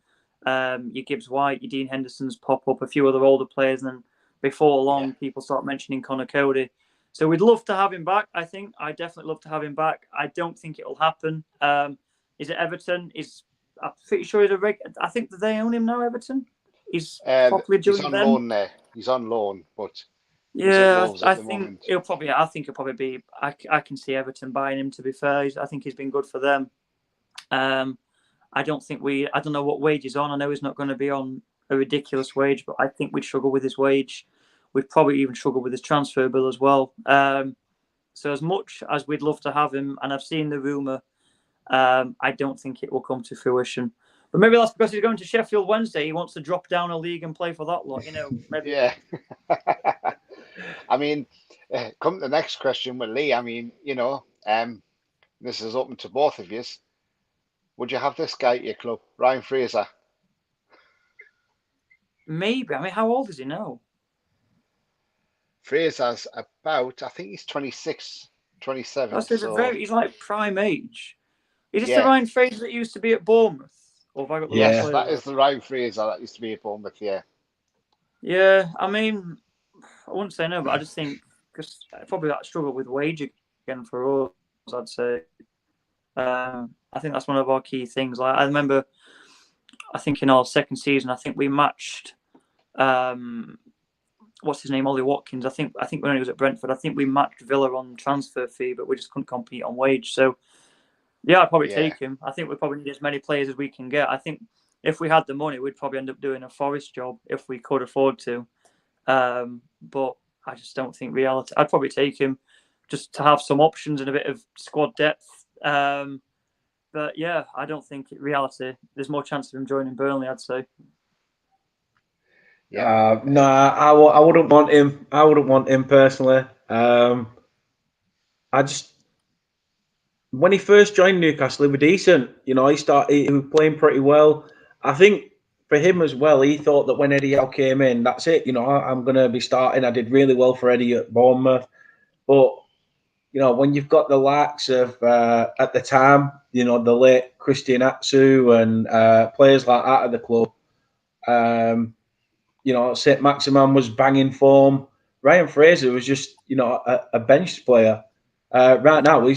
D: your Gibbs White, your Dean Henderson's pop up, a few other older players, and then before long, people start mentioning Conor Cody. So we'd love to have him back. I think I definitely love to have him back. I don't think it'll happen. Is it Everton? I'm pretty sure he's I think that they own him now, Everton. He's probably
B: He's
D: doing
B: on
D: them.
B: loan there. He's on loan, but he's at
D: Yeah,
B: Wolves
D: I
B: at the
D: think
B: moment.
D: he'll probably. I think he'll probably be. I can see Everton buying him. To be fair, I think he's been good for them. I don't think I don't know what wage he's on. I know he's not going to be on a ridiculous wage, but I think we'd struggle with his wage. We'd probably even struggle with his transfer bill as well. So as much as we'd love to have him, and I've seen the rumour, I don't think it will come to fruition. But maybe that's because he's going to Sheffield Wednesday. He wants to drop down a league and play for that lot, maybe.
B: Yeah. I mean, come to the next question with Lee. I mean, this is open to both of you. Would you have this guy at your club, Ryan Fraser?
D: Maybe. I mean, how old is he now?
B: Fraser's about, I think he's 26, 27.
D: He's like prime age. Is this
B: Yeah.
D: the Ryan Fraser that used to be at Bournemouth? Or have I got the
B: Yes,
D: wrong
B: that
D: player?
B: is the Ryan Fraser that used to be at Bournemouth, yeah.
D: Yeah, I mean, I wouldn't say no, but I just think, because probably that struggle with wage again for us, I'd say. I think that's one of our key things. Like, I remember, I think in our second season, I think we matched, what's his name, Ollie Watkins. I think when he was at Brentford, I think we matched Villa on transfer fee, but we just couldn't compete on wage. So, yeah, I'd probably take him. I think we probably need as many players as we can get. I think if we had the money, we'd probably end up doing a Forest job if we could afford to. But I just don't think reality. I'd probably take him just to have some options and a bit of squad depth. But yeah, I don't think reality. There's more chance of him joining Burnley, I'd say.
B: Yeah.
C: No, I wouldn't want him. I wouldn't want him personally. When he first joined Newcastle, he was decent. He was playing pretty well. I think for him as well, he thought that when Eddie Howe came in, that's it. I'm going to be starting. I did really well for Eddie at Bournemouth. But, when you've got the likes of, at the time, the late Christian Atsu and players like that at the club, St. Maximin was banging form. Ryan Fraser was just, a bench player. Right now,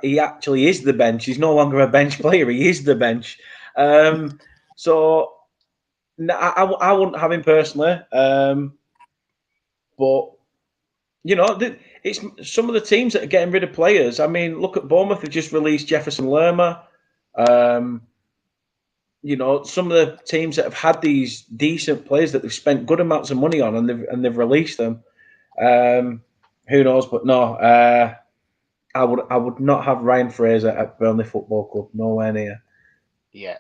C: he actually is the bench. He's no longer a bench player. He is the bench. So I wouldn't have him personally. But it's some of the teams that are getting rid of players. I mean, look at Bournemouth. Have just released Jefferson Lerma. Some of the teams that have had these decent players that they've spent good amounts of money on, and they've released them. Who knows? But no, I would not have Ryan Fraser at Burnley Football Club. Nowhere near.
B: Yeah.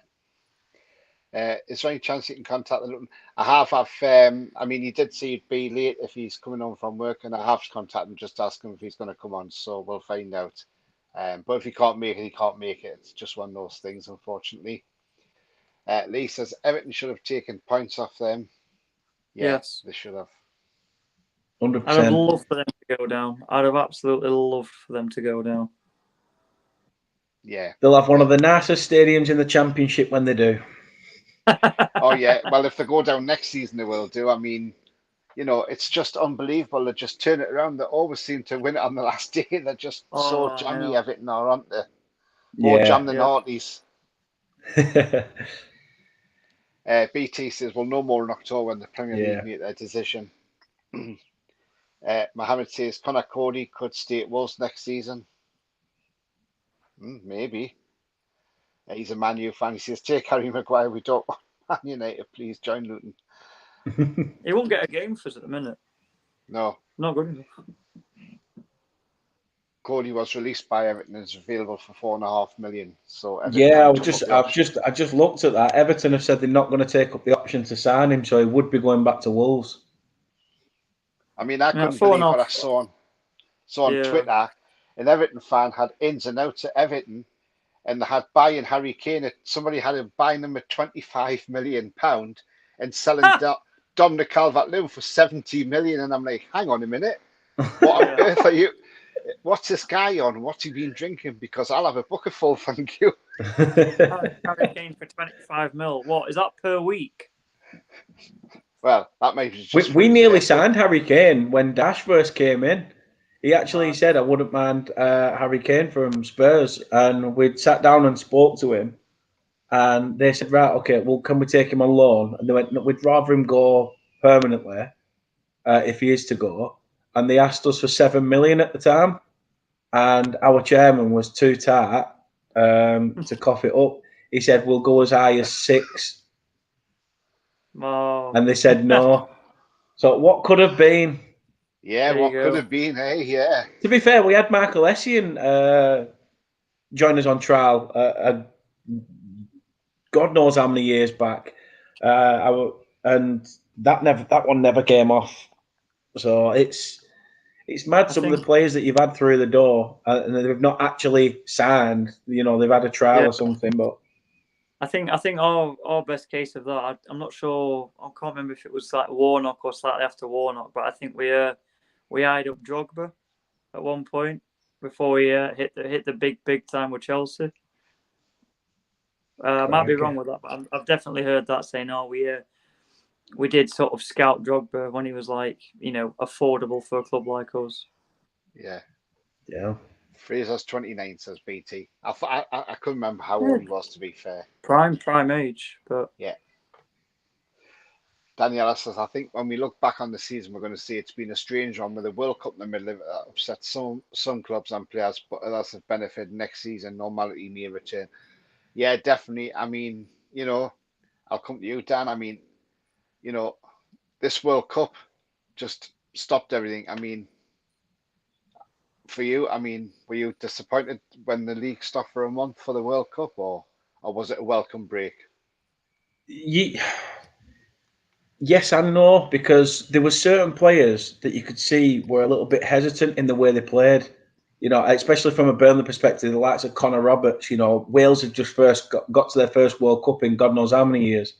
B: Is there any chance you can contact the Luton? I mean, he did say he'd be late if he's coming home from work, and I have contacted him just to ask him if he's going to come on, so we'll find out. But if he can't make it, he can't make it. It's just one of those things, unfortunately. Lee says Everton should have taken points off them.
D: Yes.
B: They should have.
C: 100%.
D: I'd have loved for them to go down. I'd have absolutely loved for them to go down.
B: Yeah.
C: They'll have one of the nicest stadiums in the Championship when they do.
B: Oh, yeah. Well, if they go down next season, they will do. I mean, it's just unbelievable. They just turn it around. They always seem to win it on the last day. They're just so jammy, Everton are, aren't they? More jam than Hearties. BT says, well, no more in October when the Premier League make their decision. Mohammed says, Connor Cody could stay at Wolves next season. Maybe. He's a Man U fan. He says, take Harry Maguire. We don't want Man United. Please join Luton.
D: He won't get a game for us at the minute.
B: No.
D: Not good enough.
B: Cody was released by Everton and is available for $4.5 million. So Everton
C: I just looked at that. Everton have said they're not going to take up the option to sign him, so he would be going back to Wolves.
B: I mean, I couldn't believe what I saw on Twitter. An Everton fan had ins and outs at Everton, and they had buying Harry Kane. Somebody had him buying him at £25 million and selling Dominic Calvert-Lewin for $70 million. And I'm like, hang on a minute, what on earth are you? What's this guy on? What's he been drinking? Because I'll have a bucket full, thank you.
D: Harry Kane for 25 mil. What is that per week?
B: Well, that may be just.
C: We nearly signed Harry Kane when Dash first came in. He actually said, I wouldn't mind Harry Kane from Spurs. And we'd sat down and spoke to him. and they said, right, okay, well, can we take him on loan? And they went, no, we'd rather him go permanently if he is to go. And they asked us for 7 million at the time, and our chairman was too tight to cough it up. He said, we'll go as high as 6.
D: Oh.
C: And they said no. So what could have been?
B: Yeah,
D: There you
B: what
D: go.
B: could have been, eh? Yeah.
C: To be fair, we had Michael Essien join us on trial. God knows how many years back, and that one never came off. So it's mad. Some of the players that you've had through the door, and they've not actually signed. You know, they've had a trial or something, but.
D: I think our best case of that. I'm not sure. I can't remember if it was like Warnock or slightly after Warnock, but I think we eyed up Drogba at one point before we hit the big time with Chelsea. I might be wrong with that, but I've definitely heard that saying, "Oh, we did sort of scout Drogba when he was like, affordable for a club like us."
B: Yeah.
C: Yeah.
B: Fraser's 29, says BT. I couldn't remember how old he was, to be fair.
D: Prime age, but
B: yeah. Daniela says, I think when we look back on the season, we're going to see it's been a strange one with the World Cup in the middle of it that upset some clubs and players, but others have benefited next season. Normality may return. Yeah, definitely. I mean, I'll come to you, Dan. I mean, this World Cup just stopped everything. I mean, for you, I mean, were you disappointed when the league stopped for a month for the World Cup, or was it a welcome break?
C: Yes and no, because there were certain players that you could see were a little bit hesitant in the way they played. Especially from a Burnley perspective, the likes of Connor Roberts. Wales had just first got to their first World Cup in God knows how many years.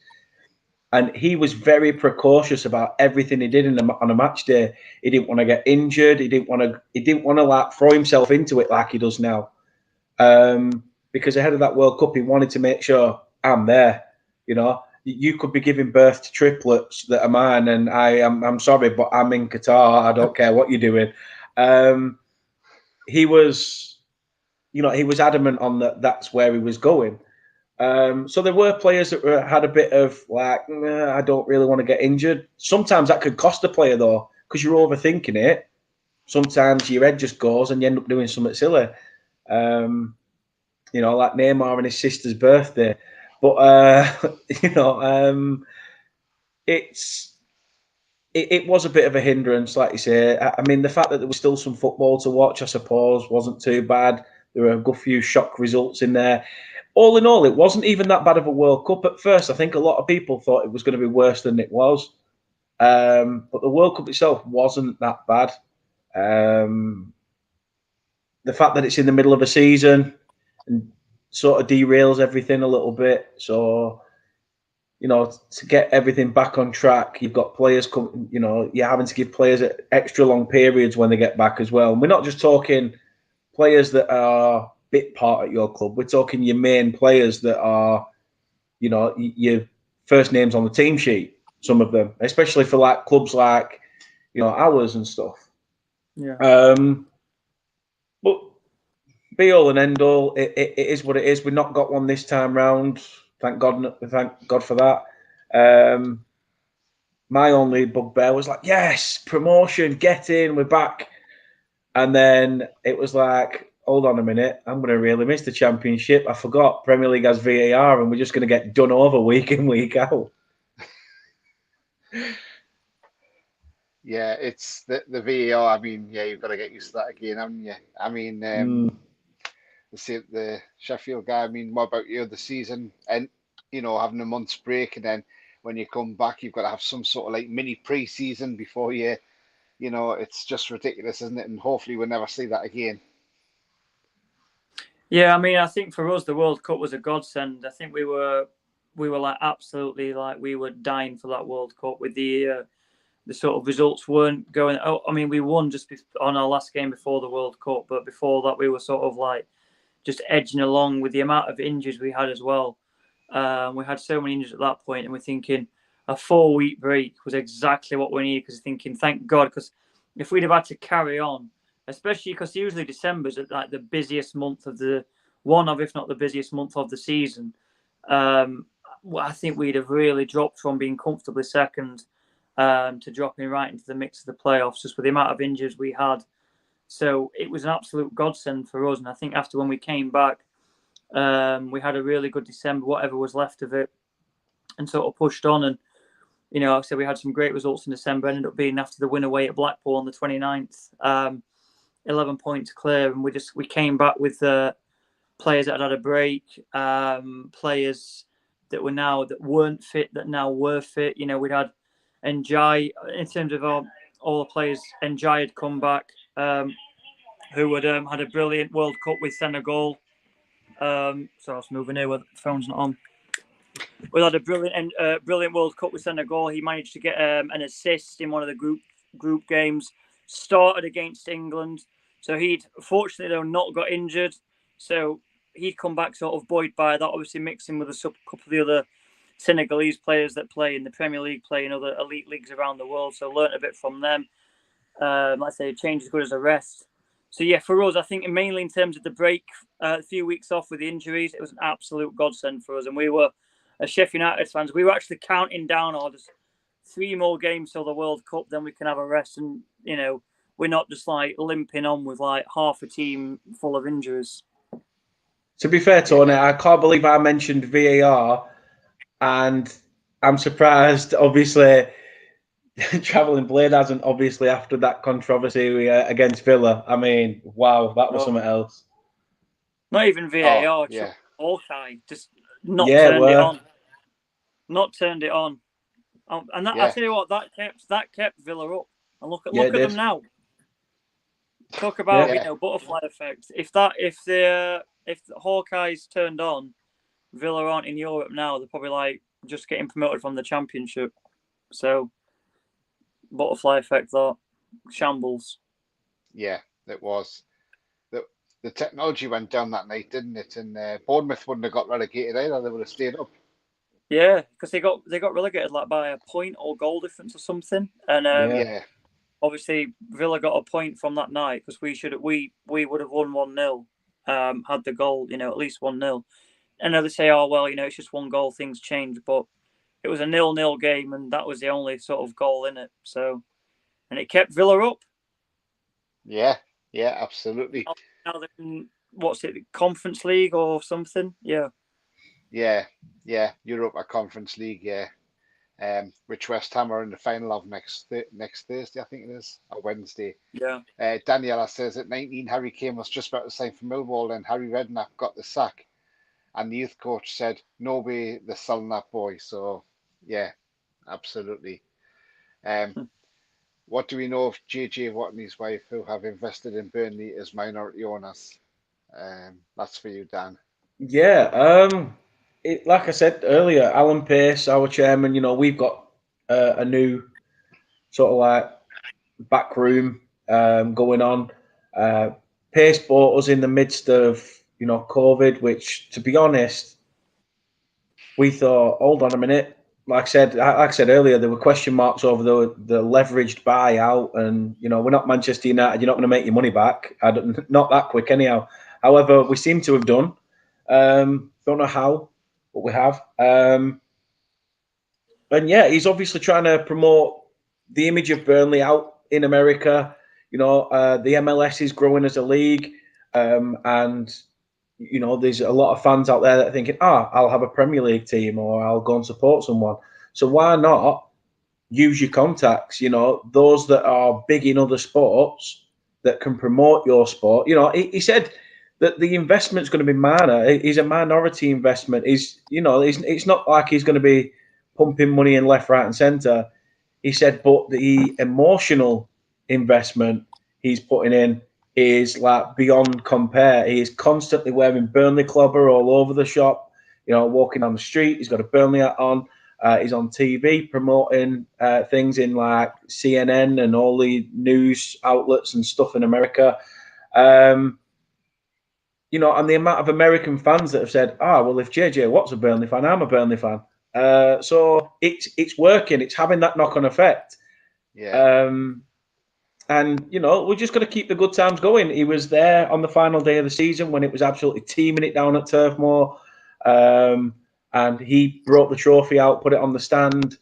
C: And he was very precautious about everything he did on a match day. He didn't want to get injured. He didn't want to like throw himself into it like he does now. Because ahead of that World Cup, he wanted to make sure I'm there. You could be giving birth to triplets that are mine, and I'm sorry, but I'm in Qatar. I don't care what you're doing. He was adamant on that. That's where he was going. So there were players that had a bit of like, I don't really want to get injured. Sometimes that could cost a player though, because you're overthinking it. Sometimes your head just goes and you end up doing something silly. Like Neymar and his sister's birthday. But it was a bit of a hindrance, like you say. I mean, the fact that there was still some football to watch, I suppose, wasn't too bad. There were a good few shock results in there. All in all, it wasn't even that bad of a World Cup at first. I think a lot of people thought it was going to be worse than it was. But the World Cup itself wasn't that bad. The fact that it's in the middle of a season and sort of derails everything a little bit. So, to get everything back on track, you've got players come. You're having to give players extra long periods when they get back as well. And we're not just talking players that are bit part at your club. We're talking your main players that are, your first names on the team sheet. Some of them, especially for like clubs like, ours and stuff.
D: Yeah.
C: But be all and end all, it is what it is. We've not got one this time round. Thank God for that. My only bugbear was like, yes, promotion, get in, we're back. And then it was like, hold on a minute, I'm going to really miss the Championship. I forgot Premier League has VAR and we're just going to get done over week in, week out.
B: Yeah, it's the VAR. I mean, yeah, you've got to get used to that again, haven't you? I mean, the Sheffield guy, I mean, what about you? The season and, having a month's break, and then when you come back, you've got to have some sort of like mini pre-season before it's just ridiculous, isn't it? And hopefully we'll never see that again.
D: Yeah, I mean, I think for us, the World Cup was a godsend. I think we were like absolutely like we were dying for that World Cup with the sort of results weren't going. Oh, I mean, we won just on our last game before the World Cup, but before that, we were sort of like just edging along with the amount of injuries we had as well. We had so many injuries at that point, and we're thinking a 4-week break was exactly what we needed. Because thinking, thank God, because if we'd have had to carry on, especially because usually December's like the busiest month of if not the busiest month of the season. I think we'd have really dropped from being comfortably second to dropping right into the mix of the playoffs, just with the amount of injuries we had. So it was an absolute godsend for us. And I think after when we came back, we had a really good December, whatever was left of it, and sort of pushed on. And, you know, like I said, we had some great results in December, ended up being after the win away at Blackpool on the 29th, 11 points clear. And we came back with players that had a break, players that weren't fit, that now were fit. You know, we'd had Njai, in terms of all the players, Njai had come back, who had had a brilliant World Cup with Senegal. So I was moving here where the phone's not on. We had a brilliant World Cup with Senegal. He managed to get an assist in one of the group games. Started against England, so he'd fortunately though not got injured. So he'd come back sort of buoyed by that. Obviously mixing with a couple of the other Senegalese players that play in the Premier League, play in other elite leagues around the world. So learnt a bit from them. Like I say, a change as good as a rest. So yeah, for us, I think mainly in terms of the break, a few weeks off with the injuries, it was an absolute godsend for us. And we were, as Sheffield United fans, we were actually counting down just 3 more games till the World Cup, then we can have a rest. And, you know, we're not just like limping on with like half a team full of injuries.
C: To be fair, Tony, I can't believe I mentioned VAR, and I'm surprised, obviously, Travelling Blade hasn't, obviously, after that controversy against Villa. I mean, wow, that was something else.
D: Not even VAR, Hawkeye just not turned it on. Not turned it on. And that, I tell you what, that kept Villa up. And look at them now. Talk about you know, butterfly effect. If the Hawkeyes turned on, Villa aren't in Europe now. They're probably like just getting promoted from the Championship. So butterfly effect, that shambles.
B: Yeah, it was. The technology went down that night, didn't it? And Bournemouth wouldn't have got relegated either. They would have stayed up.
D: Yeah, because they got relegated like by a point or goal difference or something. And obviously Villa got a point from that night because we would have won 1-0, had the goal, you know, at least 1-0. And they say, oh well, you know, it's just one goal, things change, but it was a 0-0 game, and that was the only sort of goal in it. So, and it kept Villa up.
B: Yeah, absolutely.
D: Now they're in, what's it, Conference League or something? Yeah, Europa Conference League. Yeah, which West Ham are in the final of next Thursday, I think it is, or Wednesday. Yeah.
B: Daniela says at 19, Harry Kane was just about to sign for Millwall, and Harry Redknapp got the sack, and the youth coach said, "No way, they're selling that boy." So, yeah, absolutely. What do we know of JJ Watt and his wife, who have invested in Burnley as minority owners? That's for you, Dan.
C: Yeah, like I said earlier, Alan Pace, our chairman, you know, we've got a new sort of like back room going on. Pace bought us in the midst of, you know, COVID, which, to be honest, we thought, hold on a minute. Like I said earlier, there were question marks over the leveraged buyout, and you know, we're not Manchester United. You're not going to make your money back. Not that quick, anyhow. However, we seem to have done. Don't know how, but we have. And yeah, he's obviously trying to promote the image of Burnley out in America. You know, the MLS is growing as a league, and you know, there's a lot of fans out there that are thinking, I'll have a Premier League team, or I'll go and support someone. So why not use your contacts? You know, those that are big in other sports that can promote your sport. You know, he said that the investment's going to be minor. It's a minority investment. It's not like he's going to be pumping money in left, right, and centre. He said, but the emotional investment he's putting in is like beyond compare. He is constantly wearing Burnley clobber all over the shop. You know, walking down the street, he's got a Burnley hat on. He's on TV promoting things in like CNN and all the news outlets and stuff in America. You know, and the amount of American fans that have said, well, if JJ Watt's a Burnley fan, I'm a Burnley fan. So it's working. It's having that knock-on effect.
B: Yeah.
C: And, you know, we're just going to keep the good times going. He was there on the final day of the season when it was absolutely teaming it down at Turf Moor. and he brought the trophy out, put it on the stand.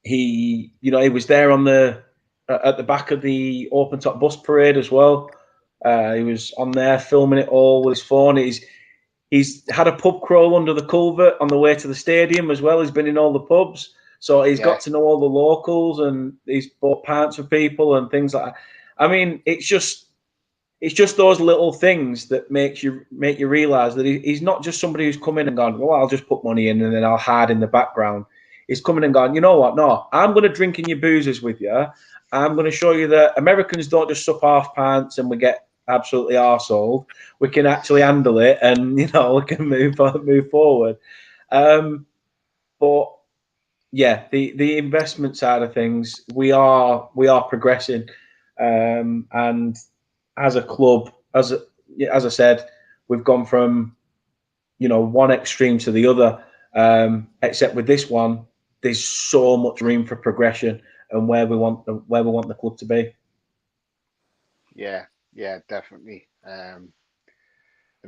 C: He was there on at the back of the open top bus parade as well. He was on there filming it all with his phone. He's had a pub crawl under the culvert on the way to the stadium as well. He's been in all the pubs, so he's got to know all the locals, and he's bought pints for people and things like that. I mean, it's just those little things that make you realise that he's not just somebody who's come in and gone, well, I'll just put money in and then I'll hide in the background. He's coming and gone, you know what? No, I'm going to drink in your boozers with you. I'm going to show you that Americans don't just sup half pints and we get absolutely arseholed. We can actually handle it, and we can move forward. But yeah, the investment side of things, we are progressing, and as a club, as I said, we've gone from one extreme to the other. Except with this one, there's so much room for progression and where we want the club to be.
B: Yeah, definitely. And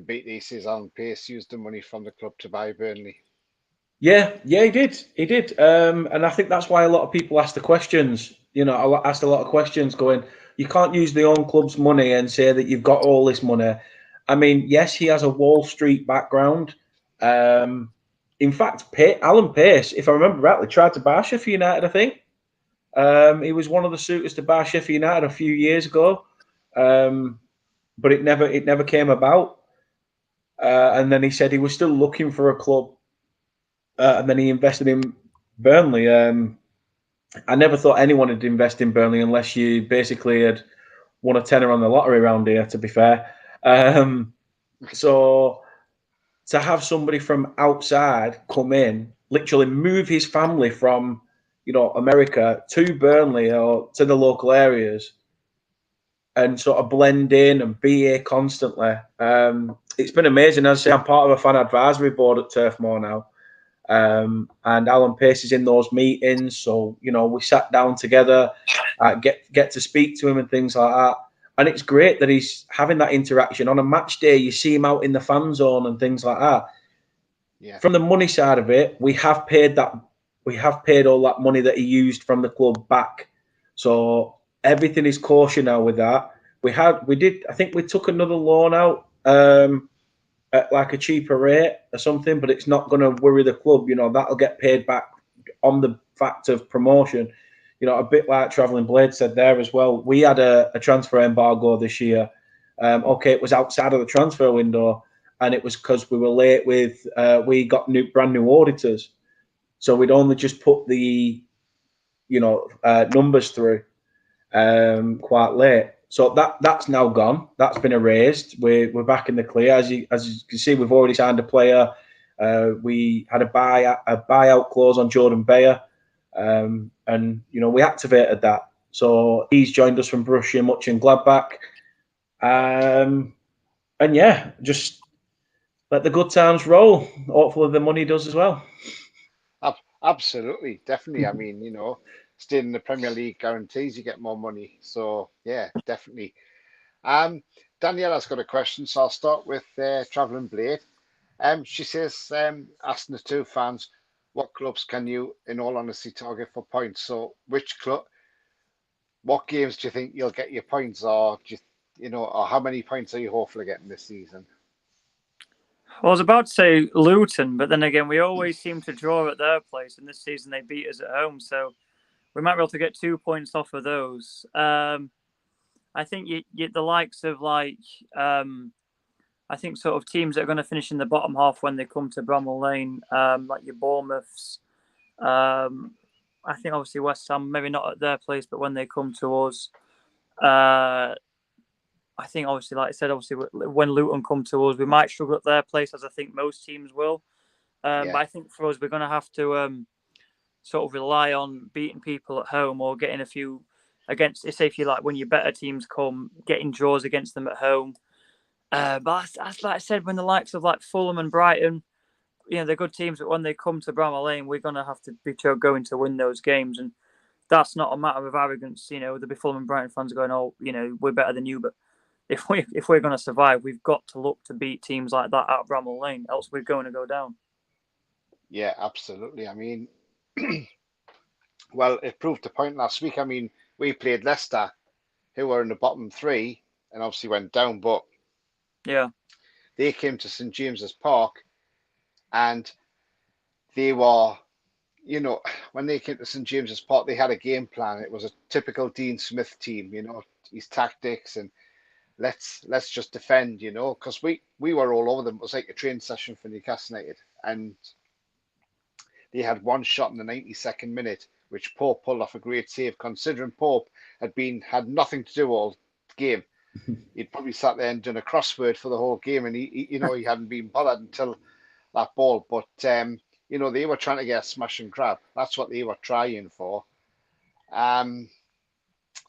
B: BT says Alan Pace used the money from the club to buy Burnley.
C: Yeah, he did. And I think that's why a lot of people ask the questions. I asked a lot of questions going, you can't use the own club's money and say that you've got all this money. I mean, yes, he has a Wall Street background. In fact, Alan Pace, if I remember rightly, tried to buy Sheffield United, I think. He was one of the suitors to buy Sheffield United a few years ago. But it never came about. And then he said he was still looking for a club. And then he invested in Burnley. I never thought anyone would invest in Burnley unless you basically had won a tenner on the lottery around here, to be fair. So to have somebody from outside come in, literally move his family from, America to Burnley or to the local areas and sort of blend in and be here constantly. It's been amazing. As I say, I'm part of a fan advisory board at Turf Moor now. And Alan Pace is in those meetings. So, we sat down together, get to speak to him and things like that. And it's great that he's having that interaction. On a match day, you see him out in the fan zone and things like that. Yeah. From the money side of it, we have paid all that money that he used from the club back. So everything is kosher now with that. I think we took another loan out at like a cheaper rate or something, but it's not going to worry the club. That'll get paid back on the fact of promotion. A bit like Travelling Blade said there as well. We had a transfer embargo this year. It was outside of the transfer window, and it was because we were late with. We got brand new auditors, so we'd only just put the, numbers through, quite late. So that's now gone. That's been erased. We're back in the clear. As you can see, we've already signed a player. We had a buyout clause on Jordan Bayer, and we activated that. So he's joined us from Borussia Mönchengladbach, and yeah, just let the good times roll. Hopefully, the money does as well.
B: Absolutely, definitely. I mean, staying in the Premier League guarantees you get more money. So yeah, definitely. Daniela's got a question, so I'll start with Travelling Blade. She says, asking the two fans, what clubs can you, in all honesty, target for points? So what games do you think you'll get your points, or or how many points are you hopeful of getting this season?
D: I was about to say Luton, but then again, we always seem to draw at their place, and this season they beat us at home, so we might be able to get 2 points off of those. I think the likes of I think sort of teams that are going to finish in the bottom half when they come to Bramall Lane, like your Bournemouths. I think obviously West Ham, maybe not at their place, but when they come to us, I think obviously, like I said, when Luton come to us, we might struggle at their place, as I think most teams will. But I think for us, we're going to have to sort of rely on beating people at home or getting a few against, say, if you like, when your better teams come, getting draws against them at home. But as like I said, when the likes of like Fulham and Brighton, they're good teams, but when they come to Bramall Lane, we're going to have to be going to win those games. And that's not a matter of arrogance. There'll be Fulham and Brighton fans going, oh, we're better than you. But if we're going to survive, we've got to look to beat teams like that at Bramall Lane, else we're going to go down.
B: Yeah, absolutely. I mean, well, it proved the point last week. I mean, we played Leicester, who were in the bottom three, and obviously went down, but
D: Yeah,
B: they came to St James's Park, and they were, you know, when they came to St James's Park, they had a game plan. It was a typical Dean Smith team, you know, his tactics and let's just defend, you know, because we were all over them. It was like a training session for Newcastle United, and they had one shot in the 92nd minute, which Pope pulled off a great save. Considering Pope had nothing to do all game, he'd probably sat there and done a crossword for the whole game, and he hadn't been bothered until that ball. But you know, they were trying to get a smash and grab. That's what they were trying for.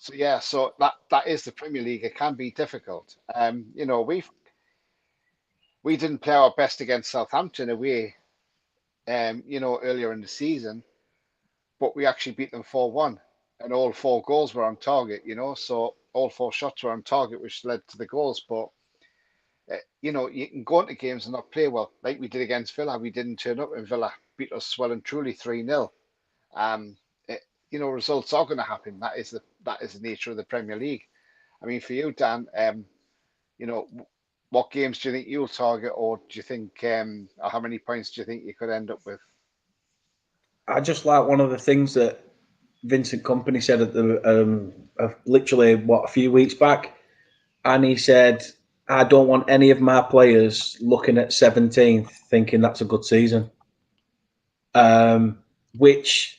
B: So yeah, so that is the Premier League. It can be difficult. You know, we didn't play our best against Southampton away, you know, earlier in the season, but we actually beat them 4-1, and all 4 goals were on target. You know, so all 4 shots were on target, which led to the goals. But you know, you can go into games and not play well, like we did against Villa. We didn't turn up, and Villa beat us well and truly 3-0. You know, results are going to happen. That is the nature of the Premier League. I mean, for you, Dan, you know, what games do you think you'll target, or do you think, or how many points do you think you could end up with?
C: I just like one of the things that Vincent Kompany said at the literally a few weeks back, and he said, "I don't want any of my players looking at 17th thinking that's a good season," which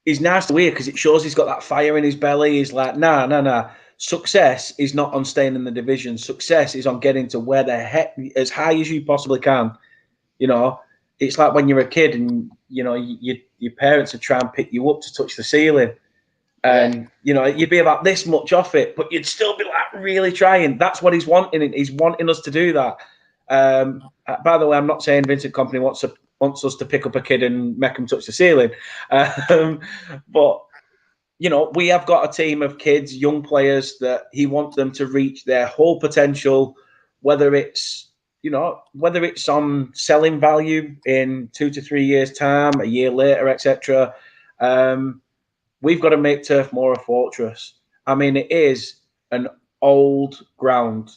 C: is nice to hear because it shows he's got that fire in his belly. He's like, nah. Success is not on staying in the division. Success is on getting to where the heck, as high as you possibly can. You know, it's like when you're a kid and, you know, your parents would try and pick you up to touch the ceiling. And, you know, you'd be about this much off it, but you'd still be like really trying. That's what he's wanting. He's wanting us to do that. By the way, I'm not saying Vincent Kompany wants us to pick up a kid and make him touch the ceiling. But, you know, we have got a team of kids, young players that he wants them to reach their whole potential, whether it's on selling value in 2 to 3 years' time, a year later, etc. We've got to make Turf Moor a fortress. I mean, it is an old ground.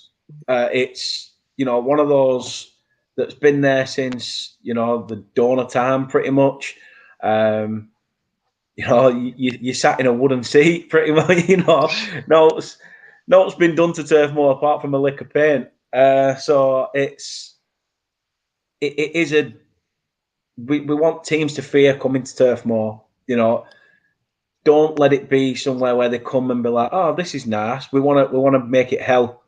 C: It's, you know, one of those that's been there since, you know, the dawn of time, pretty much. You know, you sat in a wooden seat, pretty much. You know, no's been done to Turf Moor apart from a lick of paint. So it is we want teams to fear coming to Turf Moor. You know, don't let it be somewhere where they come and be like, "Oh, this is nice." We want to make it hell.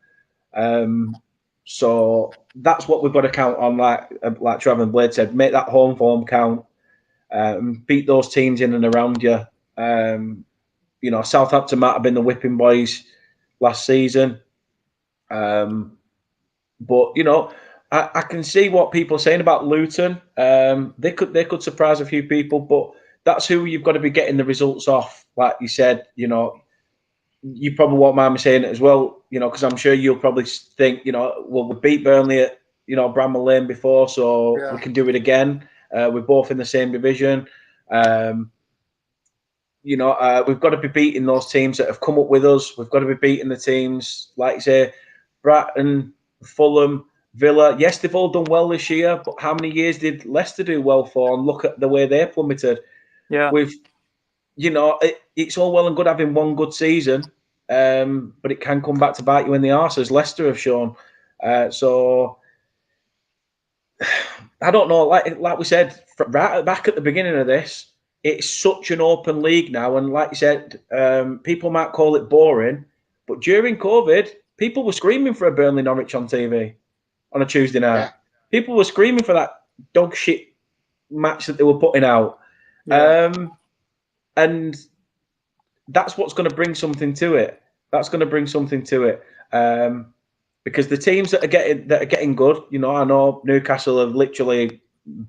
C: So that's what we've got to count on. Like Trevor and Blade said, make that home form count. Beat those teams in and around you. You know, Southampton might have been the whipping boys last season, but you know, I can see what people are saying about Luton. They could surprise a few people, but that's who you've got to be getting the results off. Like you said, you know, you probably won't mind me saying it as well, you know, because I'm sure you'll probably think, you know, well, we beat Burnley at, you know, Bramall Lane before, so we can do it again. We're both in the same division. You know, we've got to be beating those teams that have come up with us. We've got to be beating the teams, like you say, Bratton, Fulham, Villa. Yes, they've all done well this year, but how many years did Leicester do well for? And look at the way they plummeted.
D: Yeah.
C: You know, it's all well and good having one good season, but it can come back to bite you in the arse, as Leicester have shown. So I don't know. Like we said right back at the beginning of this, it's such an open league now, and like you said, people might call it boring, but during COVID, people were screaming for a Burnley Norwich on TV on a Tuesday night.
B: Yeah.
C: People were screaming for that dog shit match that they were putting out.
D: Yeah.
C: And that's what's going to bring something to it. That's going to bring something to it. Because the teams that are getting good, you know, I know Newcastle have literally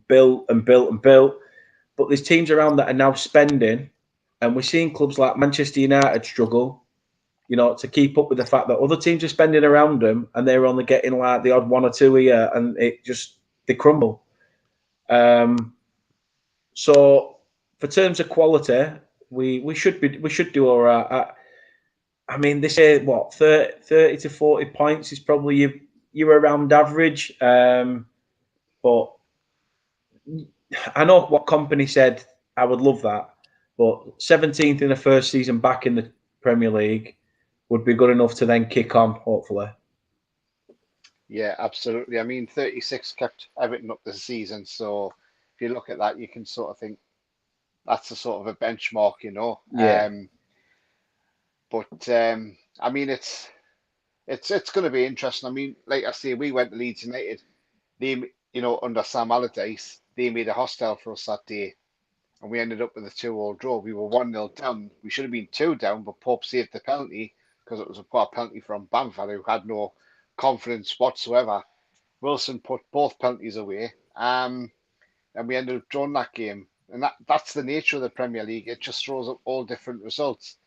C: built, but there's teams around that are now spending, and we're seeing clubs like Manchester United struggle. to keep up with the fact that other teams are spending around them and they're only getting like the odd one or two a year, and they crumble. So for terms of quality, we should do all right. I mean, they say what 30 to 40 points is probably you're around average. But I know what company said. I would love that, but 17th in the first season back in the Premier League would be good enough to then kick on, hopefully.
B: Yeah, absolutely. I mean, 36 kept Everton up this season, so if you look at that, you can sort of think that's a sort of a benchmark,
C: Yeah.
B: But I mean, it's going to be interesting. I mean, like I say, we went to Leeds United. They, under Sam Allardyce, they made a hostel for us that day, and we ended up with a 2-2 draw. We were 1-0 down. We should have been 2 down, but Pope saved the penalty because it was a poor penalty from Bamford, who had no confidence whatsoever. Wilson put both penalties away, and we ended up drawing that game. And that's the nature of the Premier League. It just throws up all different results.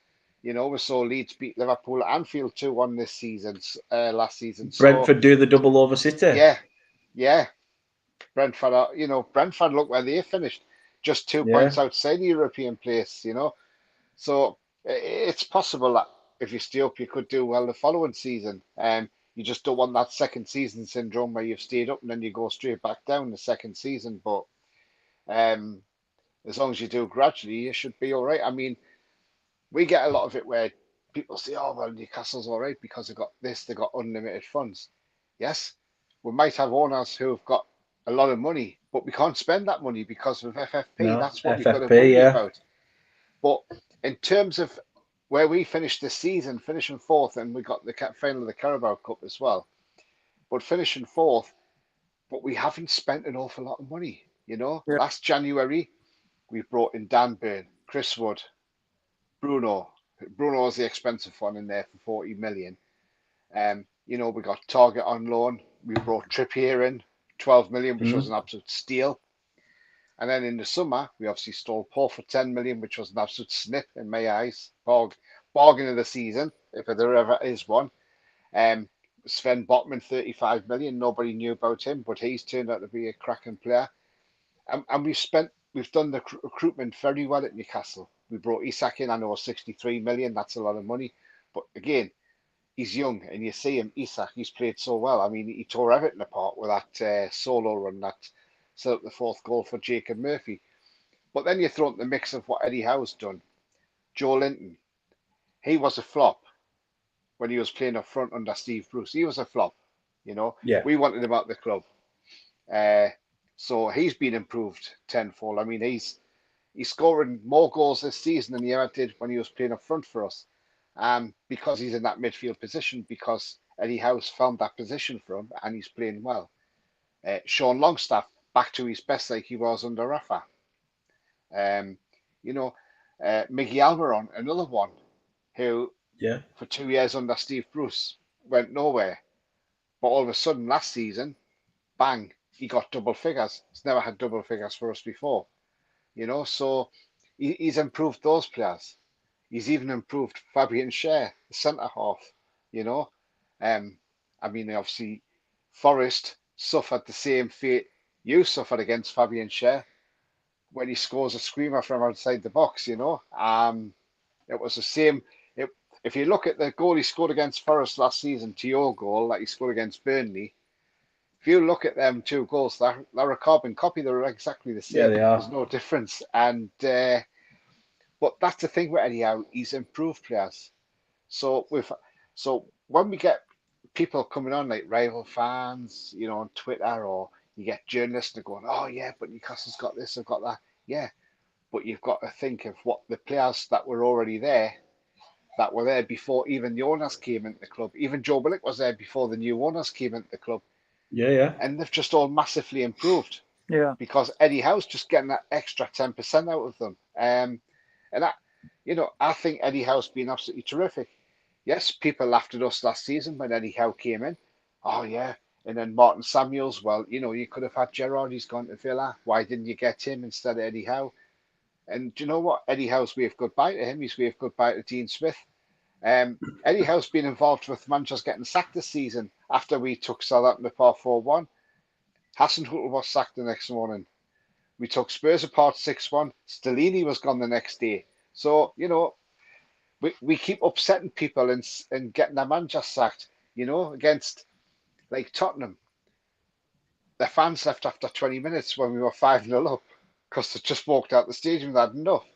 B: We saw Leeds beat Liverpool at Anfield 2-1 this season, last season.
C: Brentford do the double over City.
B: Yeah. Brentford, Brentford, look where they finished, just 2 points outside the European place, So it's possible that if you stay up, you could do well the following season. You just don't want that second season syndrome where you've stayed up and then you go straight back down the second season. But as long as you do gradually, you should be all right. I mean, we get a lot of it where people say, "Oh, well, Newcastle's all right because they've got unlimited funds." Yes, we might have owners who've got a lot of money, but we can't spend that money because of FFP.
C: No,
B: That's what
C: FFP,
B: we've got to worry about. But in terms of where we finished this season, finishing fourth, and we got the final of the Carabao Cup as well, but finishing fourth, but we haven't spent an awful lot of money. Last January, we brought in Dan Burn, Chris Wood, Bruno. Bruno's the expensive one in there for 40 million. We got Target on loan. We brought Trippier in, 12 million, which was an absolute steal. And then in the summer, we obviously stole Paul for 10 million, which was an absolute snip in my eyes. Bargain of the season, if there ever is one. Sven Botman, 35 million. Nobody knew about him, but he's turned out to be a cracking player. And we've done the recruitment very well at Newcastle. We brought Isak in, I know 63 million, that's a lot of money. But again, he's young, and you see him, Isak, he's played so well. I mean, he tore Everton apart with that solo run that set up the fourth goal for Jacob Murphy. But then you throw in the mix of what Eddie Howe's done. Joe Linton, he was a flop when he was playing up front under Steve Bruce. He was a flop,
C: Yeah.
B: We wanted him out the club. So he's been improved tenfold. I mean, he's scoring more goals this season than he ever did when he was playing up front for us. Because he's in that midfield position, because Eddie Howe's found that position for him and he's playing well. Sean Longstaff, back to his best like he was under Rafa. Miggy Almiron, another one who for 2 years under Steve Bruce went nowhere. But all of a sudden last season, bang, he got double figures. He's never had double figures for us before. So he's improved those players. He's even improved Fabian Schär, the centre half. I mean, obviously, Forrest suffered the same fate you suffered against Fabian Schär when he scores a screamer from outside the box. It was the same. If you look at the goal he scored against Forest last season to your goal that he scored against Burnley, if you look at them two goals, they're a carbon copy. They're exactly the same.
C: Yeah, they are.
B: There's no difference. And but that's the thing with Eddie Howe. He's improved players. So when we get people coming on like rival fans, on Twitter, or you get journalists that are going, "Oh yeah, but Newcastle's got this, I've got that." Yeah, but you've got to think of what the players that were already there, that were there before even the owners came into the club. Even Joe Willock was there before the new owners came into the club.
C: Yeah.
B: And they've just all massively improved.
D: Yeah.
B: Because Eddie Howe's just getting that extra 10% out of them. And I think Eddie Howe's been absolutely terrific. Yes, people laughed at us last season when Eddie Howe came in. Oh yeah. And then Martin Samuels, well, you could have had Gerrard, he's gone to Villa. Why didn't you get him instead of Eddie Howe? And do you know what? Eddie Howe's waved goodbye to him. He's waved goodbye to Dean Smith. Eddie Howe's been involved with managers getting sacked this season after we took Southampton apart 4-1. Hasenhüttl was sacked the next morning. We took Spurs apart 6-1. Stellini was gone the next day. So, we keep upsetting people and getting their manager sacked, against like Tottenham. The fans left after 20 minutes when we were 5-0 up because they just walked out the stadium and had enough.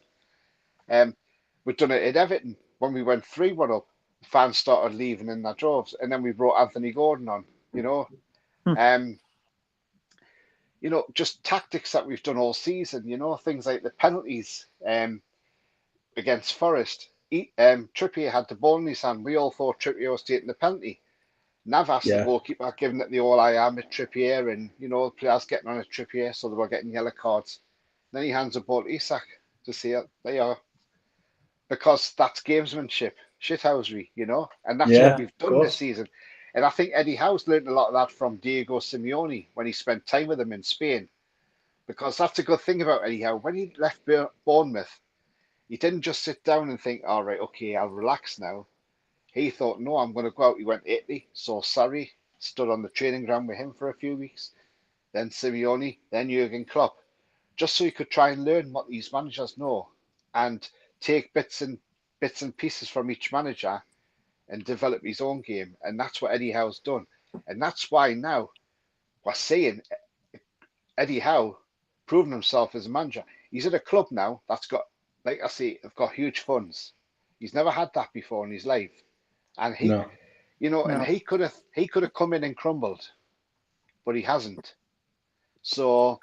B: We've done it at Everton when we went 3-1 up. The fans started leaving in their droves, and then we brought Anthony Gordon on. Just tactics that we've done all season. Things like the penalties against Forest. Trippier had the ball in his hand. We all thought Trippier was taking the penalty. Navas, the goalkeeper, giving it the all I am at Trippier, and players getting on at Trippier, so they were getting yellow cards. Then he hands the ball to Isak to see it. They are, because that's gamesmanship, shithousery, and that's what we've done this season. And I think Eddie Howe's learned a lot of that from Diego Simeone when he spent time with him in Spain, because that's a good thing about Eddie Howe. When he left Bournemouth, he didn't just sit down and think, all right, okay, I'll relax now. He thought, no, I'm going to go out. He went to Italy, saw Sarri, stood on the training ground with him for a few weeks, then Simeone, then Jurgen Klopp, just so he could try and learn what these managers know and take bits and pieces from each manager and develop his own game. And that's what Eddie Howe's done. And that's why now we're seeing Eddie Howe proving himself as a manager. He's at a club now that's got, like I say, have got huge funds. He's never had that before in his life. And and he could have come in and crumbled, but he hasn't. So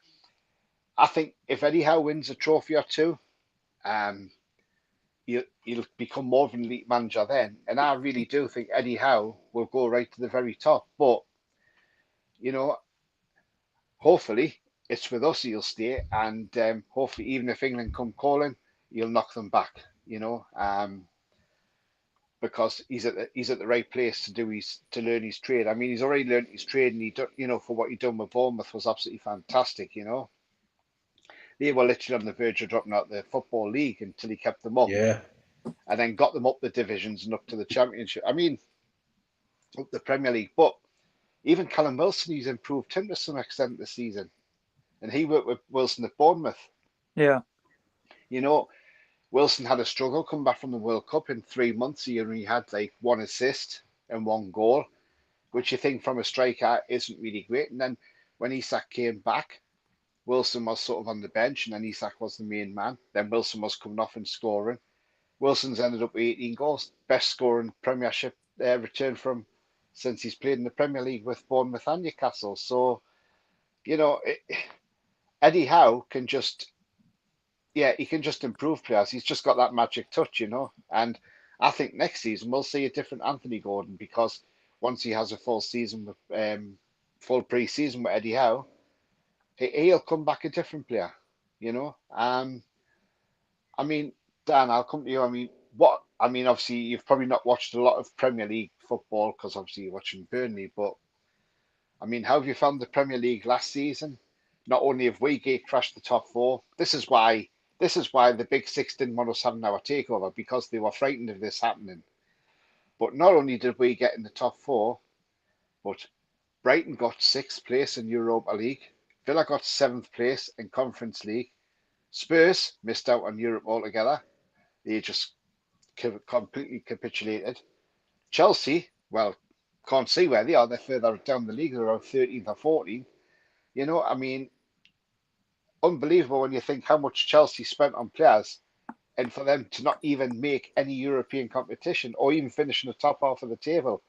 B: I think if Eddie Howe wins a trophy or two, he'll become more of an elite manager then. And I really do think Eddie Howe will go right to the very top. But hopefully it's with us he'll stay, and hopefully even if England come calling, he'll knock them back. Because he's at the right place to learn his trade. I mean, he's already learned his trade, and for what he done with Bournemouth was absolutely fantastic. They were literally on the verge of dropping out the Football League until he kept them up.
C: Yeah.
B: And then got them up the divisions and up to the Championship. I mean, up the Premier League. But even Callum Wilson, he's improved him to some extent this season. And he worked with Wilson at Bournemouth.
D: Yeah.
B: Wilson had a struggle coming back from the World Cup in 3 months. He only had like 1 assist and 1 goal, which you think from a striker isn't really great. And then when Isak came back, Wilson was sort of on the bench, and then Isak was the main man. Then Wilson was coming off and scoring. Wilson's ended up with 18 goals, best scoring Premiership return from since he's played in the Premier League with Bournemouth and Newcastle. So, Eddie Howe can just. Yeah, he can just improve players. He's just got that magic touch, And I think next season we'll see a different Anthony Gordon, because once he has a full season with full pre-season with Eddie Howe, he'll come back a different player, I mean, Dan, I'll come to you. Obviously you've probably not watched a lot of Premier League football because obviously you're watching Burnley, but I mean, how have you found the Premier League last season? Not only have we crashed the top 4, this is why the Big Six didn't want us having our takeover, because they were frightened of this happening. But not only did we get in the top 4, but Brighton got 6th place in Europa League. Villa got 7th place in Conference League. Spurs missed out on Europe altogether. They just completely capitulated. Chelsea, well, can't see where they are. They're further down the league. They're around 13th or 14th. I mean, unbelievable when you think how much Chelsea spent on players, and for them to not even make any European competition or even finish in the top half of the table.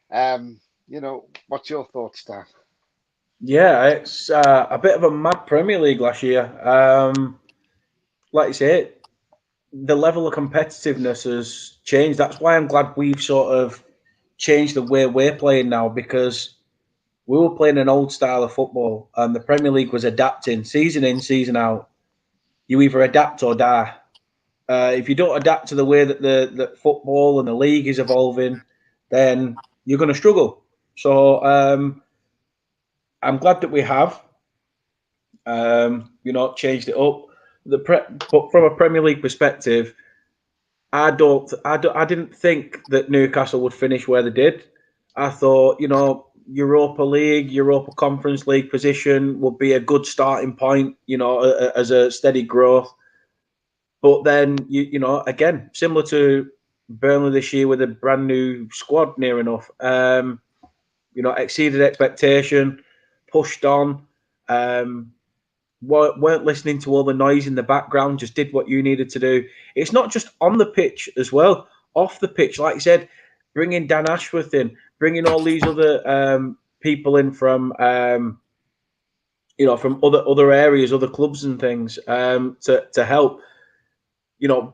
B: What's your thoughts, Dan?
C: Yeah, it's a bit of a mad Premier League last year. Like you say, the level of competitiveness has changed. That's why I'm glad we've sort of changed the way we're playing now, because we were playing an old style of football, and the Premier League was adapting season in, season out. You either adapt or die. If you don't adapt to the way that the football and the league is evolving, then you're going to struggle. So I'm glad that we have, changed it up. But from a Premier League perspective, I didn't think that Newcastle would finish where they did. I thought, Europa League, Europa Conference League position would be a good starting point, as a steady growth. But then, again, similar to Burnley this year with a brand new squad near enough, exceeded expectation, pushed on, weren't listening to all the noise in the background, just did what you needed to do. It's not just on the pitch as well, off the pitch. Like you said, bringing Dan Ashworth in, bringing all these other people in from, from other areas, other clubs and things to help.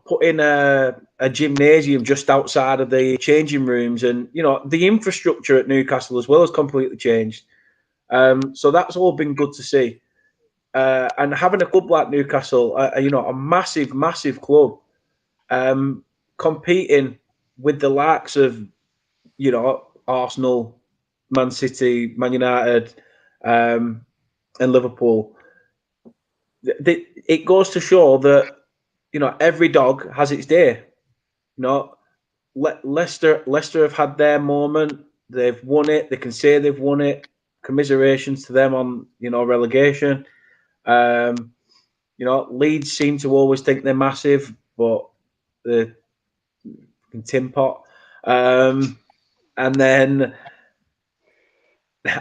C: Put in a gymnasium just outside of the changing rooms, and the infrastructure at Newcastle as well has completely changed. So that's all been good to see. And having a club like Newcastle, a massive, massive club, competing with the likes of, Arsenal, Man City, Man United, and Liverpool. It goes to show that every dog has its day. Leicester have had their moment. They've won it. They can say they've won it. Commiserations to them on relegation. Leeds seem to always think they're massive, but the tin pot. And then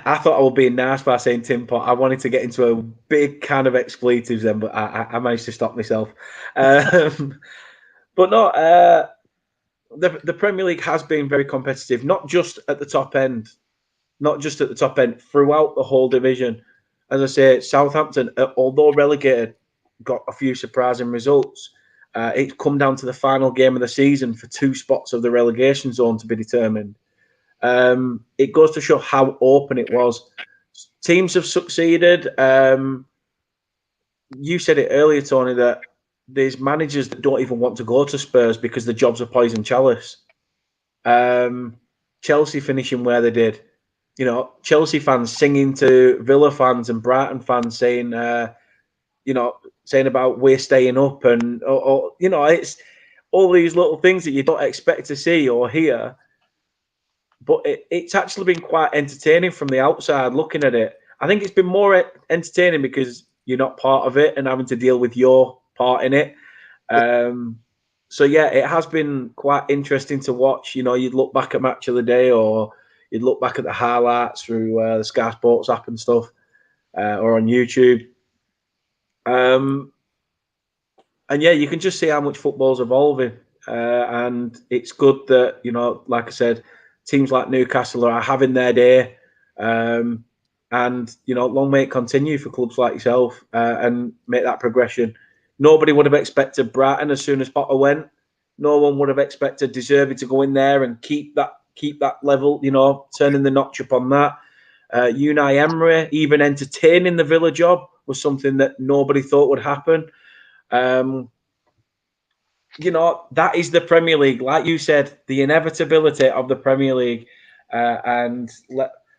C: I thought I was being nice by saying tin pot. I wanted to get into a big can of expletives then, but I managed to stop myself. But no, the Premier League has been very competitive, not just at the top end, throughout the whole division. As I say, Southampton, although relegated, got a few surprising results. It's come down to the final game of the season for 2 spots of the relegation zone to be determined. It goes to show how open it was. Teams have succeeded. You said it earlier, Tony, that there's managers that don't even want to go to Spurs because the job's a poison chalice. Chelsea finishing where they did. Chelsea fans singing to Villa fans and Brighton fans saying, saying about we're staying up, and it's all these little things that you don't expect to see or hear. But it's actually been quite entertaining from the outside looking at it. I think it's been more entertaining because you're not part of it and having to deal with your part in it. So yeah, it has been quite interesting to watch. You'd look back at Match of the Day, or you'd look back at the highlights through the Sky Sports app and stuff, or on YouTube. And yeah, you can just see how much football's evolving. And it's good that, like I said, teams like Newcastle are having their day. And, long may it continue for clubs like yourself and make that progression. Nobody would have expected Brighton as soon as Potter went. No one would have expected De Zerbi to go in there and keep that level, turning the notch up on that. Unai Emery, even entertaining the Villa job, was something that nobody thought would happen. That is the Premier League. Like you said, the inevitability of the Premier League. And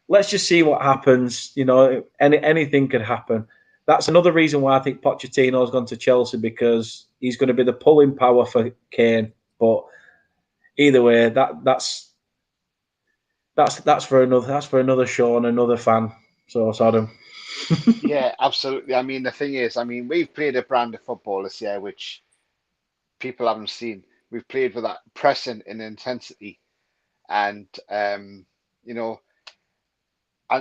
C: let's just see what happens. Anything could happen. That's another reason why I think Pochettino's gone to Chelsea, because he's going to be the pulling power for Kane. But either way, that's for another show and another fan. So Adam.
B: Yeah, absolutely. I mean, the thing is, we've played a brand of football this year which people haven't seen. We've played with that pressing and intensity, and and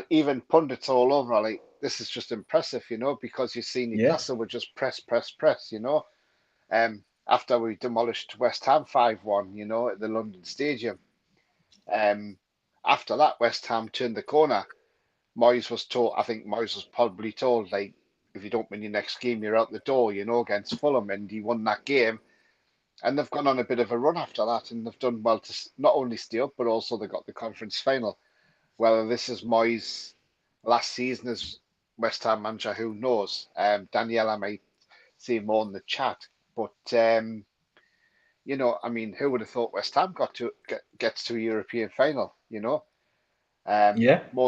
B: even pundits all over are like, this is just impressive, because you've seen Newcastle would just press. After we demolished West Ham 5-1, at the London Stadium. After that, West Ham turned the corner. Moyes was probably told, like, if you don't win your next game, you're out the door, against Fulham, and he won that game. And they've gone on a bit of a run after that, and they've done well to not only stay up, but also they got the conference final. Whether this is Moyes' last season as West Ham manager, who knows? Daniela might say more in the chat, but who would have thought West Ham gets to a European final? More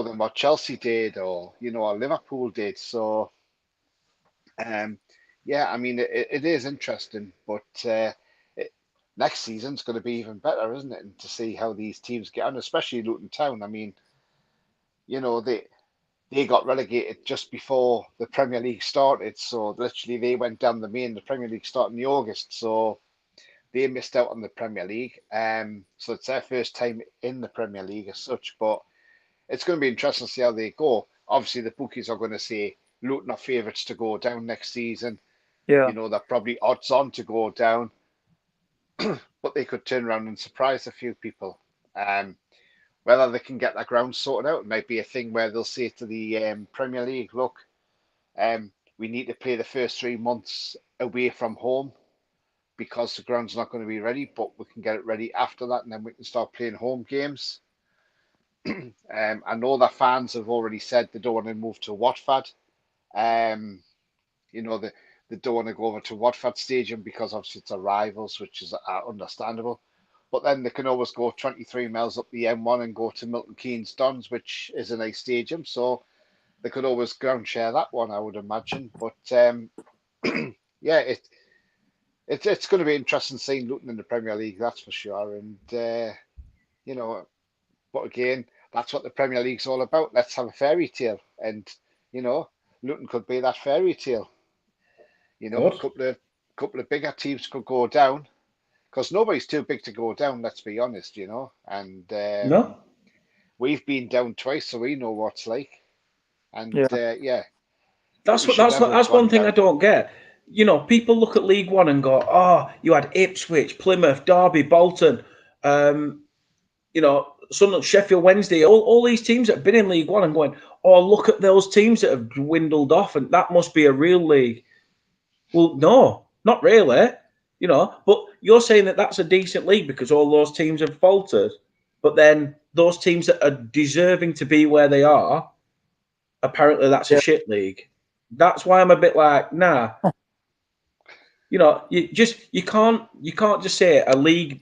B: than what Chelsea did, or or Liverpool did. So, it is interesting, but next season's going to be even better, isn't it? And to see how these teams get on, especially Luton Town. I mean, they got relegated just before the Premier League started, so literally they went down the main. The Premier League started in August, so they missed out on the Premier League. So it's their first time in the Premier League as such, but it's going to be interesting to see how they go. Obviously, the bookies are going to say Luton are favourites to go down next season.
D: Yeah.
B: They're probably odds on to go down, but they could turn around and surprise a few people. Whether they can get that ground sorted out, it might be a thing where they'll say to the Premier League, look, we need to play the first 3 months away from home because the ground's not going to be ready, but we can get it ready after that, and then we can start playing home games. I know that fans have already said they don't want to move to Watford. They don't want to go over to Watford Stadium because obviously it's a rivals, which is understandable. But then they can always go 23 miles up the M1 and go to Milton Keynes Dons, which is a nice stadium. So they could always ground share that one, I would imagine. But yeah, it's going to be interesting seeing Luton in the Premier League, that's for sure. And but again, that's what the Premier League's all about. Let's have a fairy tale, and Luton could be that fairy tale. A couple of bigger teams could go down, because nobody's too big to go down. Let's be honest, And
C: No,
B: we've been down twice, so we know what it's like. And yeah,
C: that's
B: we should never have
C: that's
B: gone
C: one thing I
B: down.
C: don't get. People look at League One and go, "Oh, you had Ipswich, Plymouth, Derby, Bolton, Sunderland, Sheffield Wednesday, all these teams that have been in League One," and going, "Oh, look at those teams that have dwindled off, and that must be a real league." Well, no, not really. But you're saying that that's a decent league because all those teams have faltered. But then those teams that are deserving to be where they are, apparently that's a shit league. That's why I'm a bit like, nah. You can't just say a league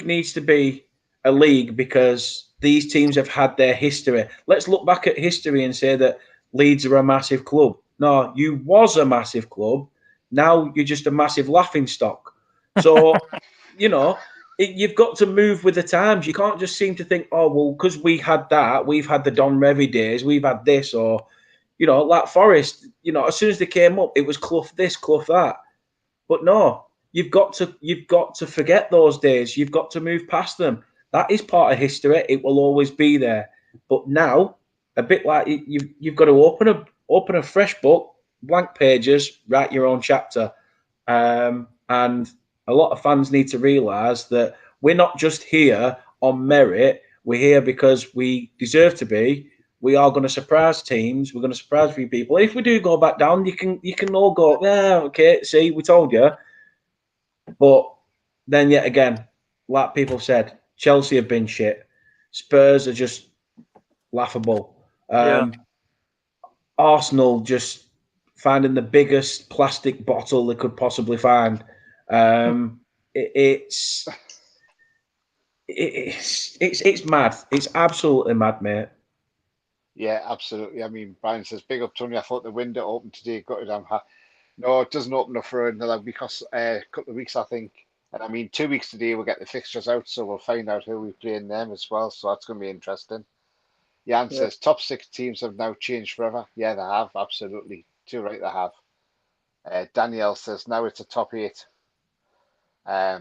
C: needs to be a league because these teams have had their history. Let's look back at history and say that Leeds are a massive club. No, you was a massive club. Now you're just a massive laughing stock. So, you've got to move with the times. You can't just seem to think, oh, well, because we had that, we've had the Don Revie days, we've had this, or, like Forest, as soon as they came up, it was Clough this, Clough that. But no, you've got to forget those days. You've got to move past them. That is part of history. It will always be there. But now, a bit like you've got to open a fresh book, blank pages, write your own chapter. And a lot of fans need to realise that we're not just here on merit. We're here because we deserve to be. We are going to surprise teams. We're going to surprise a few people. If we do go back down, you can all go, yeah, okay, see, we told you. But then yet again, like people said, Chelsea have been shit. Spurs are just laughable. Arsenal just finding the biggest plastic bottle they could possibly find. It's mad. It's absolutely mad, mate.
B: Yeah, absolutely. I mean, Brian says, big up, Tony. I thought the window opened today. Got it. No, it doesn't open up for another because a couple of weeks, I think. And I mean, 2 weeks today, we'll get the fixtures out, so we'll find out who we play in them as well. So that's going to be interesting. Jan says, top 6 teams have now changed forever. Yeah, they have. Absolutely. Too right, they have. Danielle says, now it's a top 8. I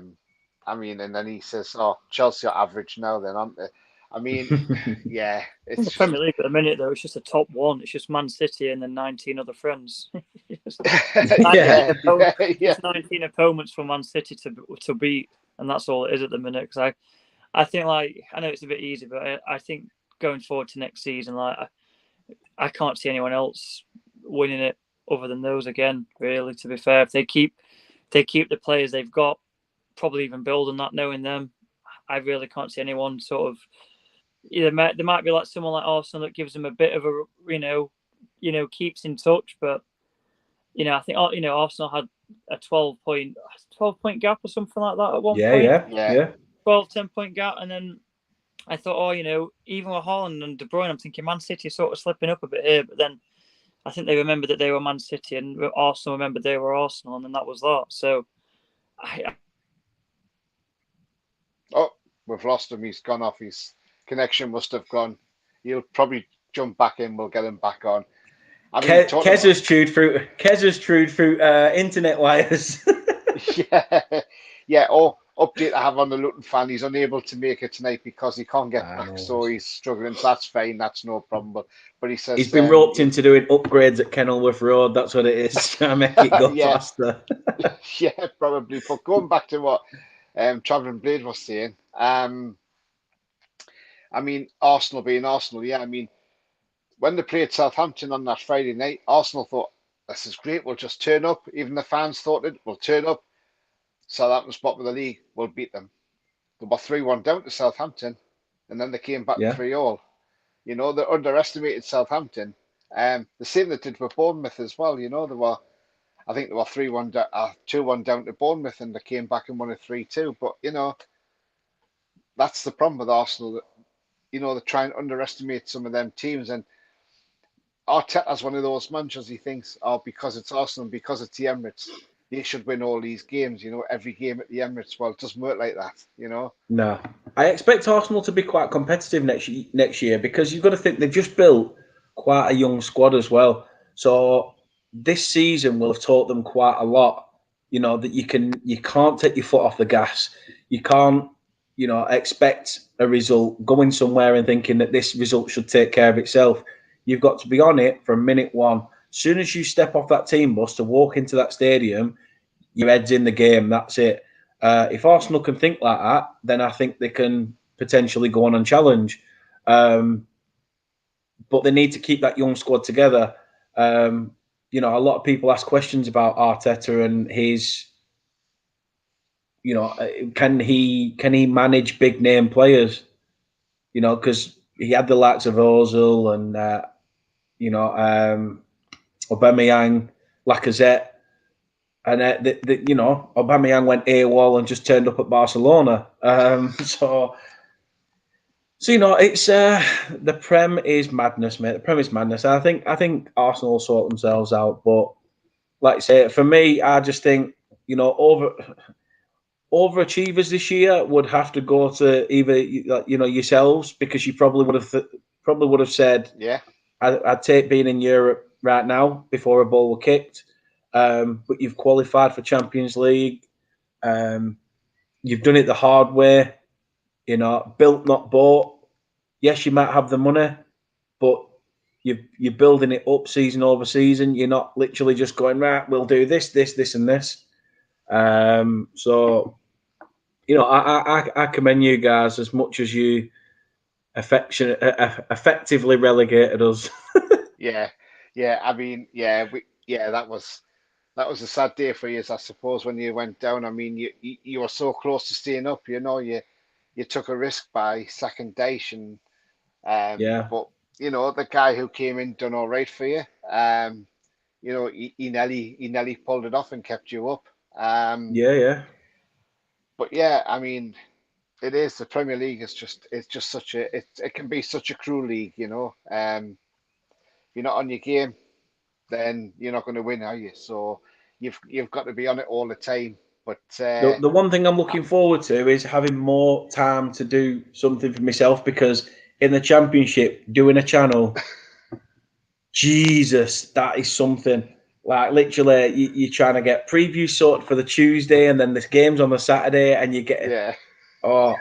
B: mean, and then he says, oh, Chelsea are average now then, aren't they? I mean, yeah.
D: In the Premier League at the minute, though, it's just a top 1. It's just Man City and then 19 other friends. Just 19 opponents for Man City to beat, and that's all it is at the minute. Because I think, like, I know it's a bit easy, but I think going forward to next season, like, I can't see anyone else winning it other than those again. Really, to be fair, if they keep the players they've got, probably even build on that, knowing them, I really can't see anyone sort of. There might be like someone like Arsenal that gives them a bit of a keeps in touch, but I think Arsenal had a 12 point gap or something like that at one point.
C: Yeah.
D: 10 point gap, and then I thought, even with Haaland and De Bruyne, I'm thinking Man City are sort of slipping up a bit here, but then I think they remembered that they were Man City, and Arsenal remembered they were Arsenal, and then that was that. So
B: Oh, we've lost him. He's gone off. His connection must have gone. He'll probably jump back in. We'll get him back on. I mean, talking
C: Kez
B: about,
C: has chewed through internet wires.
B: yeah, yeah. Oh, update I have on the Luton fan. He's unable to make it tonight because he can't get
C: No
B: back, so
C: worries.
B: he's struggling. So that's fine. That's no problem. But he
C: He's
B: says,
C: been roped into doing upgrades at Kenilworth Road. That's what it is. Trying to make it go
B: yeah,
C: faster.
B: yeah, probably. But going back to what Travelling Blade was saying, I mean, Arsenal being Arsenal, yeah. I mean, when they played Southampton on that Friday night, Arsenal thought, this is great, we'll just turn up. Even the fans thought it, we'll turn up. Southampton's bottom of the league, we'll beat them. They were 3-1 down to Southampton, and then they came back
C: Yeah.
B: 3-all. You know, they underestimated Southampton. The same they did with Bournemouth as well. You know, I think they were 3-1, 2-1 down to Bournemouth, and they came back and won a 3-2. But, you know, that's the problem with Arsenal. You know, they try and underestimate some of them teams. And Arteta's one of those managers, he thinks, oh, because it's Arsenal, because it's the Emirates, they should win all these games, you know, every game at the Emirates. Well, it doesn't work like that, you know.
C: No, I expect Arsenal to be quite competitive next year because you've got to think they've just built quite a young squad as well. So this season will have taught them quite a lot. You know that you can't take your foot off the gas. You can't expect a result going somewhere and thinking that this result should take care of itself. You've got to be on it from minute one. As soon as you step off that team bus to walk into that stadium, your head's in the game. That's it. If Arsenal can think like that, then I think they can potentially go on and challenge. But they need to keep that young squad together. A lot of people ask questions about Arteta and his, can he manage big name players? Because he had the likes of Ozil and Aubameyang, Lacazette. And Aubameyang went AWOL and just turned up at Barcelona. So it's the Prem is madness, mate. The Prem is madness. I think Arsenal will sort themselves out. But like I say, for me, I just think overachievers this year would have to go to either yourselves, because you probably would have said,
B: Yeah.
C: I'd take being in Europe right now before a ball were kicked. But you've qualified for Champions League. You've done it the hard way. Built not bought. Yes, you might have the money, but you're building it up season over season. You're not literally just going, right, we'll do this, and this. So I commend you guys as much as you effectively relegated us.
B: Yeah. Yeah. I mean, that was a sad day for you, I suppose, when you went down. I mean, you were so close to staying up, you know, you took a risk by sacking Dyche, and
C: Yeah.
B: but the guy who came in done all right for you. He nearly pulled it off and kept you up.
C: Yeah.
B: But yeah, I mean, it is the Premier League. It's just it can be such a cruel league, you know. If you're not on your game, then you're not going to win, are you? So you've got to be on it all the time. But
C: The one thing I'm looking forward to is having more time to do something for myself, because in the Championship, doing a channel, Jesus, that is something. Like literally, you're trying to get previews sorted for the Tuesday, and then this game's on the Saturday, and you get
B: yeah,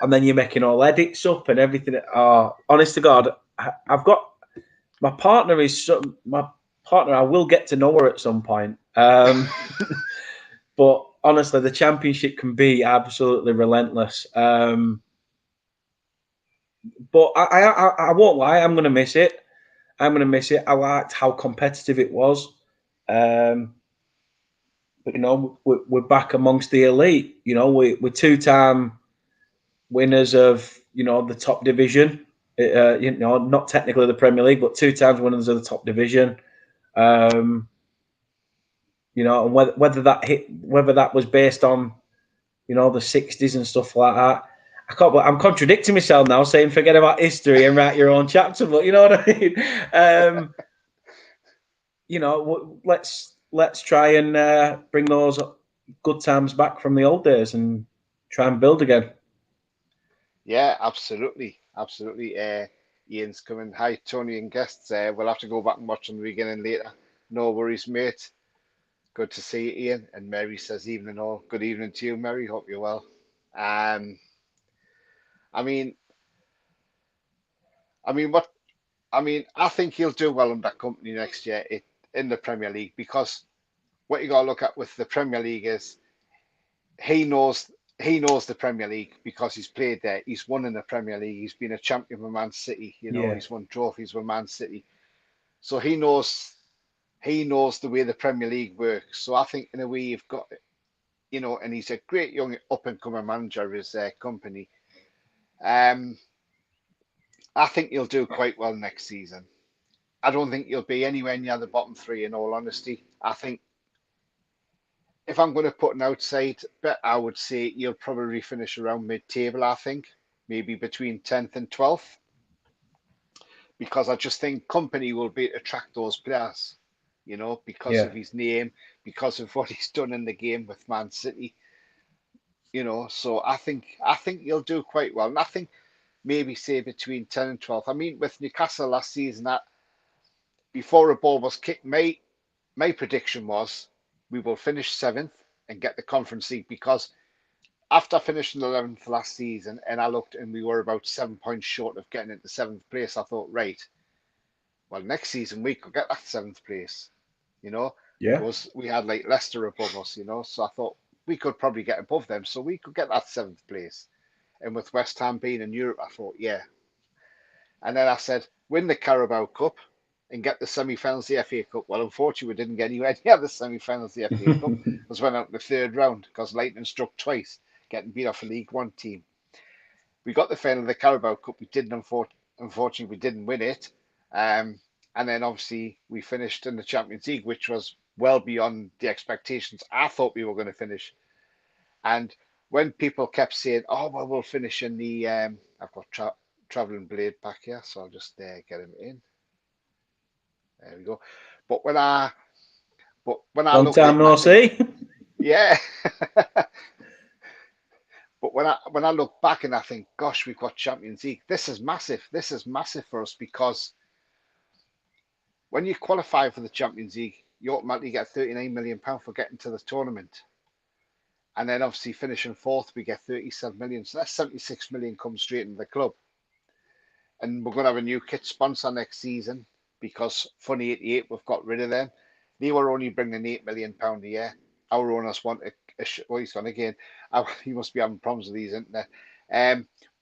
C: and then you're making all edits up and everything. Oh, honest to God, I've got my partner. I will get to know her at some point. But honestly, the Championship can be absolutely relentless. But I won't lie, I'm going to miss it. I liked how competitive it was. But we're back amongst the elite. We're two-time winners of the top division. Not technically the Premier League, but 2 times winners of the top division. And whether that was based on the 60s and stuff like that. I'm contradicting myself now, saying forget about history and write your own chapter. But you know what I mean. Let's try and bring those good times back from the old days and try and build again.
B: Yeah, absolutely, absolutely. Ian's coming. Hi, Tony and guests. We'll have to go back and watch on the beginning later. No worries, mate. Good to see you, Ian. And Mary says evening all. Good evening to you, Mary. Hope you're well. Um, I mean, what? I think he'll do well under company next year in the Premier League because what you got to look at with the Premier League is he knows he knows the Premier League because he's played there. He's won in the Premier League. He's been a champion with Man City.
C: Yeah.
B: He's won trophies with Man City. So he knows the way the Premier League works. So I think in a way you've got and he's a great young up and coming manager of his company. Um, I think he'll do quite well next season. I don't think he'll be anywhere near the bottom three. In all honesty, I think if I'm going to put an outside bet, I would say he'll probably finish around mid-table. I think maybe between 10th and 12th, because I just think company will be attract those players. Because
C: Yeah.
B: of his name, because of what he's done in the game with Man City. So I think he'll do quite well. And I think maybe say between 10 and 12. I mean, with Newcastle last season, that before a ball was kicked, my prediction was we will finish seventh and get the Conference League because after finishing 11th last season, and I looked and we were about 7 points short of getting into seventh place, I thought, right, well, next season we could get that seventh place.
C: Yeah.
B: We had like Leicester above us, so I thought we could probably get above them, so we could get that seventh place. And with West Ham being in Europe, I thought, yeah. And then I said, win the Carabao Cup and get the semi-finals of the FA Cup. Well, unfortunately, we didn't get anywhere near the semi-finals of the FA Cup. Because went out in the third round because Lightning struck twice, getting beat off a League One team. We got the final of the Carabao Cup. We didn't, unfortunately, we didn't win it. And then obviously we finished in the Champions League, which was well beyond the expectations I thought we were going to finish. And when people kept saying, "Oh, well, we'll finish in the," I've got traveling blade back here, so I'll just get him in. There we go. But when I
C: Long
B: looked at it,
C: time
B: and I
C: no
B: think,
C: see.
B: yeah. But when I look back and I think, gosh, we've got Champions League. This is massive. This is massive for us because when you qualify for the Champions League, you automatically get £39 million for getting to the tournament. And then obviously finishing fourth, we get 37 million. So that's 76 million comes straight into the club. And we're going to have a new kit sponsor next season because Funny 88, we've got rid of them. They were only bringing £8 million a year. Our owners want he's gone again. He must be having problems with these, isn't there?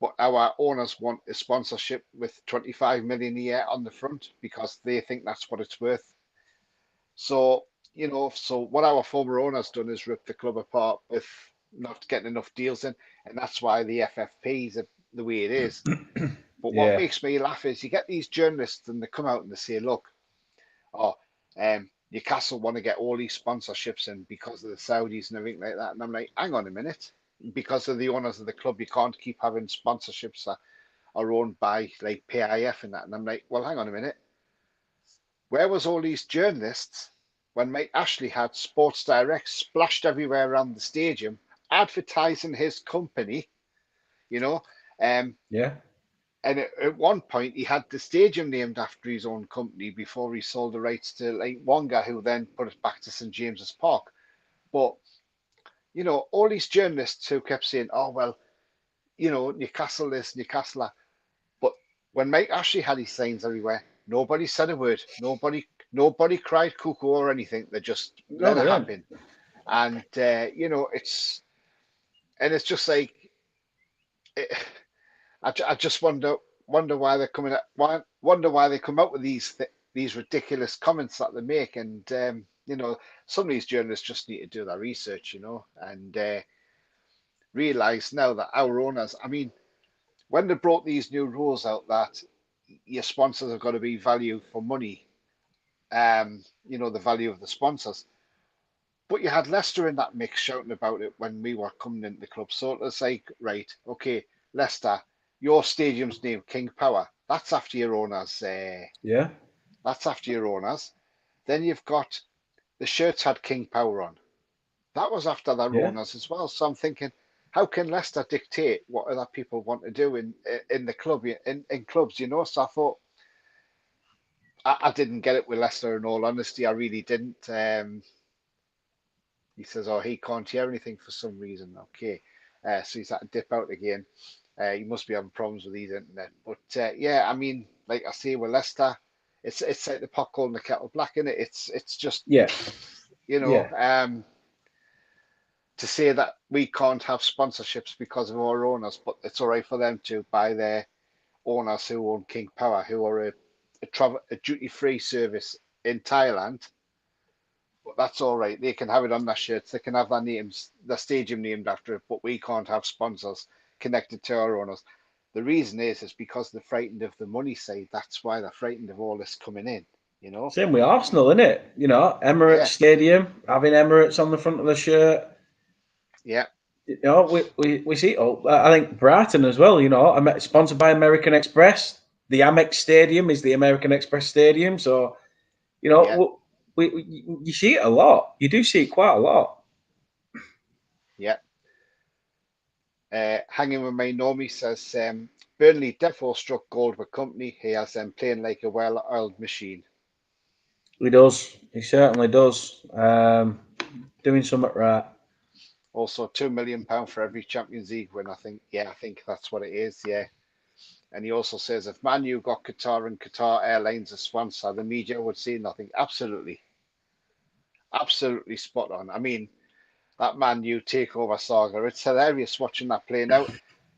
B: But our owners want a sponsorship with 25 million a year on the front because they think that's what it's worth. So, so what our former owner's done is rip the club apart with not getting enough deals in, and that's why the FFP is the way it is. But what makes me laugh is you get these journalists and they come out and they say, look, Newcastle want to get all these sponsorships in because of the Saudis and everything like that. And I'm like, hang on a minute. Because of the owners of the club, you can't keep having sponsorships that are owned by like PIF and that. And I'm like, well, hang on a minute. Where was all these journalists when Mike Ashley had Sports Direct splashed everywhere around the stadium advertising his company,
C: Yeah.
B: And at one point, he had the stadium named after his own company before he sold the rights to like Wonga, who then put it back to St James's Park. But all these journalists who kept saying, "Oh well, Newcastle this, Newcastle that," but when Mike Ashley had his signs everywhere, nobody said a word. Nobody cried cuckoo or anything. They just
C: No,
B: let
C: they
B: it
C: don't.
B: happen. And it's just like. I just wonder why they're coming up. Wonder why they come up with these ridiculous comments that they make. And some of these journalists just need to do their research, and realize now that our owners. I mean, when they brought these new rules out that your sponsors have got to be value for money, the value of the sponsors. But you had Leicester in that mix shouting about it when we were coming into the club. So it's like, right, okay, Leicester, your stadium's named King Power. That's after your owners.
C: Yeah.
B: That's after your owners. Then you've got the shirts had King Power on. That was after their
C: Yeah.
B: owners as well. So I'm thinking, how can Leicester dictate what other people want to do in the club in clubs? You know, so I thought I didn't get it with Leicester. In all honesty, I really didn't. He says, "Oh, he can't hear anything for some reason." Okay, so he's had to dip out again. He must be having problems with his internet. But yeah, I mean, like I say with Leicester, it's like the pot calling the kettle black, in it. It's just
C: Yeah,
B: you know,
C: yeah.
B: to say that we can't have sponsorships because of our owners, but it's all right for them to buy their owners who own King Power, who are a duty free service in Thailand. But that's all right. They can have it on their shirts. They can have their names, their stadium named after it. But we can't have sponsors connected to our owners. The reason is because they're frightened of the money side. That's why they're frightened of all this coming in. You know?
C: Same with Arsenal, isn't it? You know, Emirates
B: Yeah,
C: Stadium, having Emirates on the front of the shirt.
B: yeah,
C: You know, we see it all. I think Brighton as well, you know, sponsored by American Express. The Amex Stadium is the American Express Stadium. So, you
B: yeah,
C: know, you see it a lot. You do see it quite a lot.
B: yeah. Hanging with my normie says Burnley defo struck gold with company. He has them playing like a well-oiled machine.
C: He does. He certainly does. Doing something right.
B: Also, £2 million for every Champions League win. I think, yeah, I think that's what it is. Yeah. And he also says if Man U got Qatar and Qatar Airlines as sponsor, the media would say nothing. Absolutely, absolutely spot on. I mean, that Man U takeover saga, it's hilarious watching that playing out.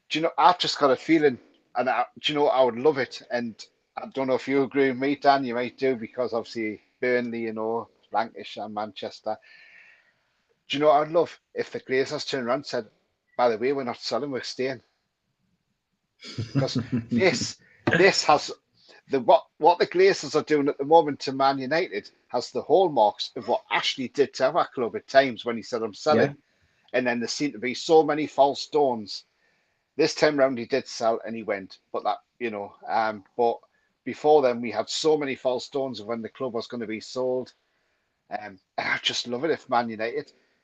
B: Do you know, I've just got a feeling, and do you know, I would love it. And I don't know if you agree with me, Dan, you might do, because obviously Burnley, you know, Lancashire, Manchester. Do you know what I'd love? If the Glazers turned around and said, by the way, we're not selling, we're staying. Because this has what the Glazers are doing at the moment to Man United has the hallmarks of what Ashley did to our club at times when he said I'm
C: Yeah.
B: selling, and then there seemed to be so many false dawns. This time round he did sell and he went, but that but before then we had so many false dawns of when the club was going to be sold. And I just love it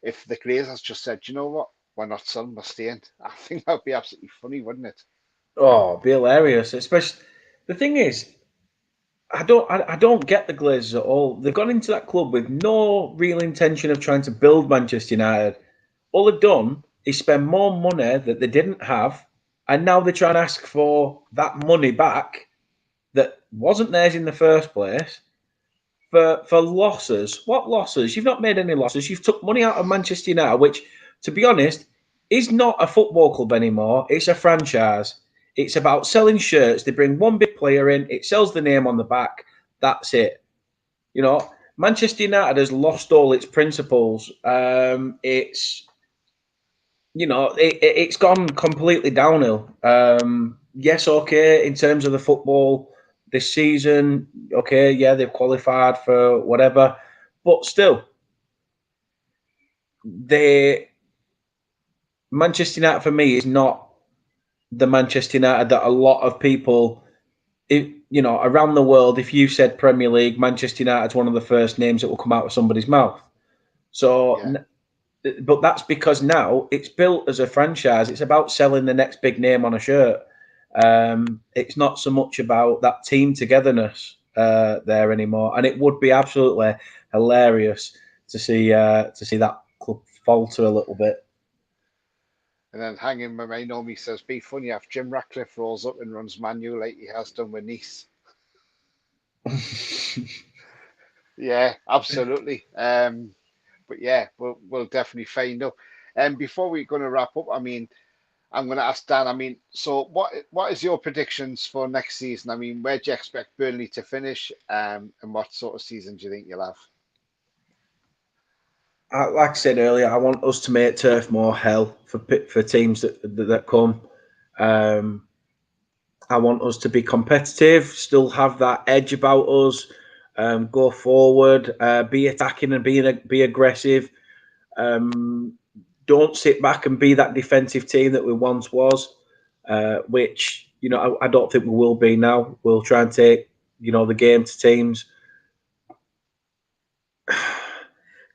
B: if the Glazers just said, you know what, we're not selling, we're staying. I think that'd be absolutely funny, wouldn't it?
C: Oh, it'd be hilarious. Especially the thing is, I don't get the Glazers at all. They've gone into that club with no real intention of trying to build Manchester United. All they've done is spend more money that they didn't have, and now they're trying to ask for that money back that wasn't theirs in the first place for losses. What losses? You've not made any losses. You've took money out of Manchester United, which, to be honest, is not a football club anymore. It's a franchise. It's about selling shirts. They bring one big player in. It sells the name on the back. That's it. You know, Manchester United has lost all its principles. It's it's gone completely downhill. Yes, okay, in terms of the football this season, okay, yeah, they've qualified for whatever, but still, Manchester United for me is not the Manchester United that a lot of people, around the world. If you said Premier League, Manchester United's one of the first names that will come out of somebody's mouth. So
B: Yeah.
C: But that's because now it's built as a franchise. It's about selling the next big name on a shirt. It's not so much about that team togetherness there anymore. And it would be absolutely hilarious to see that club falter a little bit.
B: And then hanging with my normie says, be funny if Jim Ratcliffe rolls up and runs Man U like he has done with Nice. Yeah, absolutely. But yeah, we'll definitely find out. And before we're going to wrap up, I mean, I'm going to ask Dan. I mean, so what is your predictions for next season? I mean, where do you expect Burnley to finish? And what sort of season do you think you'll have?
C: Like I said earlier, I want us to make Turf Moor hell for teams that come. I want us to be competitive, still have that edge about us, go forward, be attacking and be aggressive. Don't sit back and be that defensive team that we once was, which I don't think we will be now. We'll try and take the game to teams.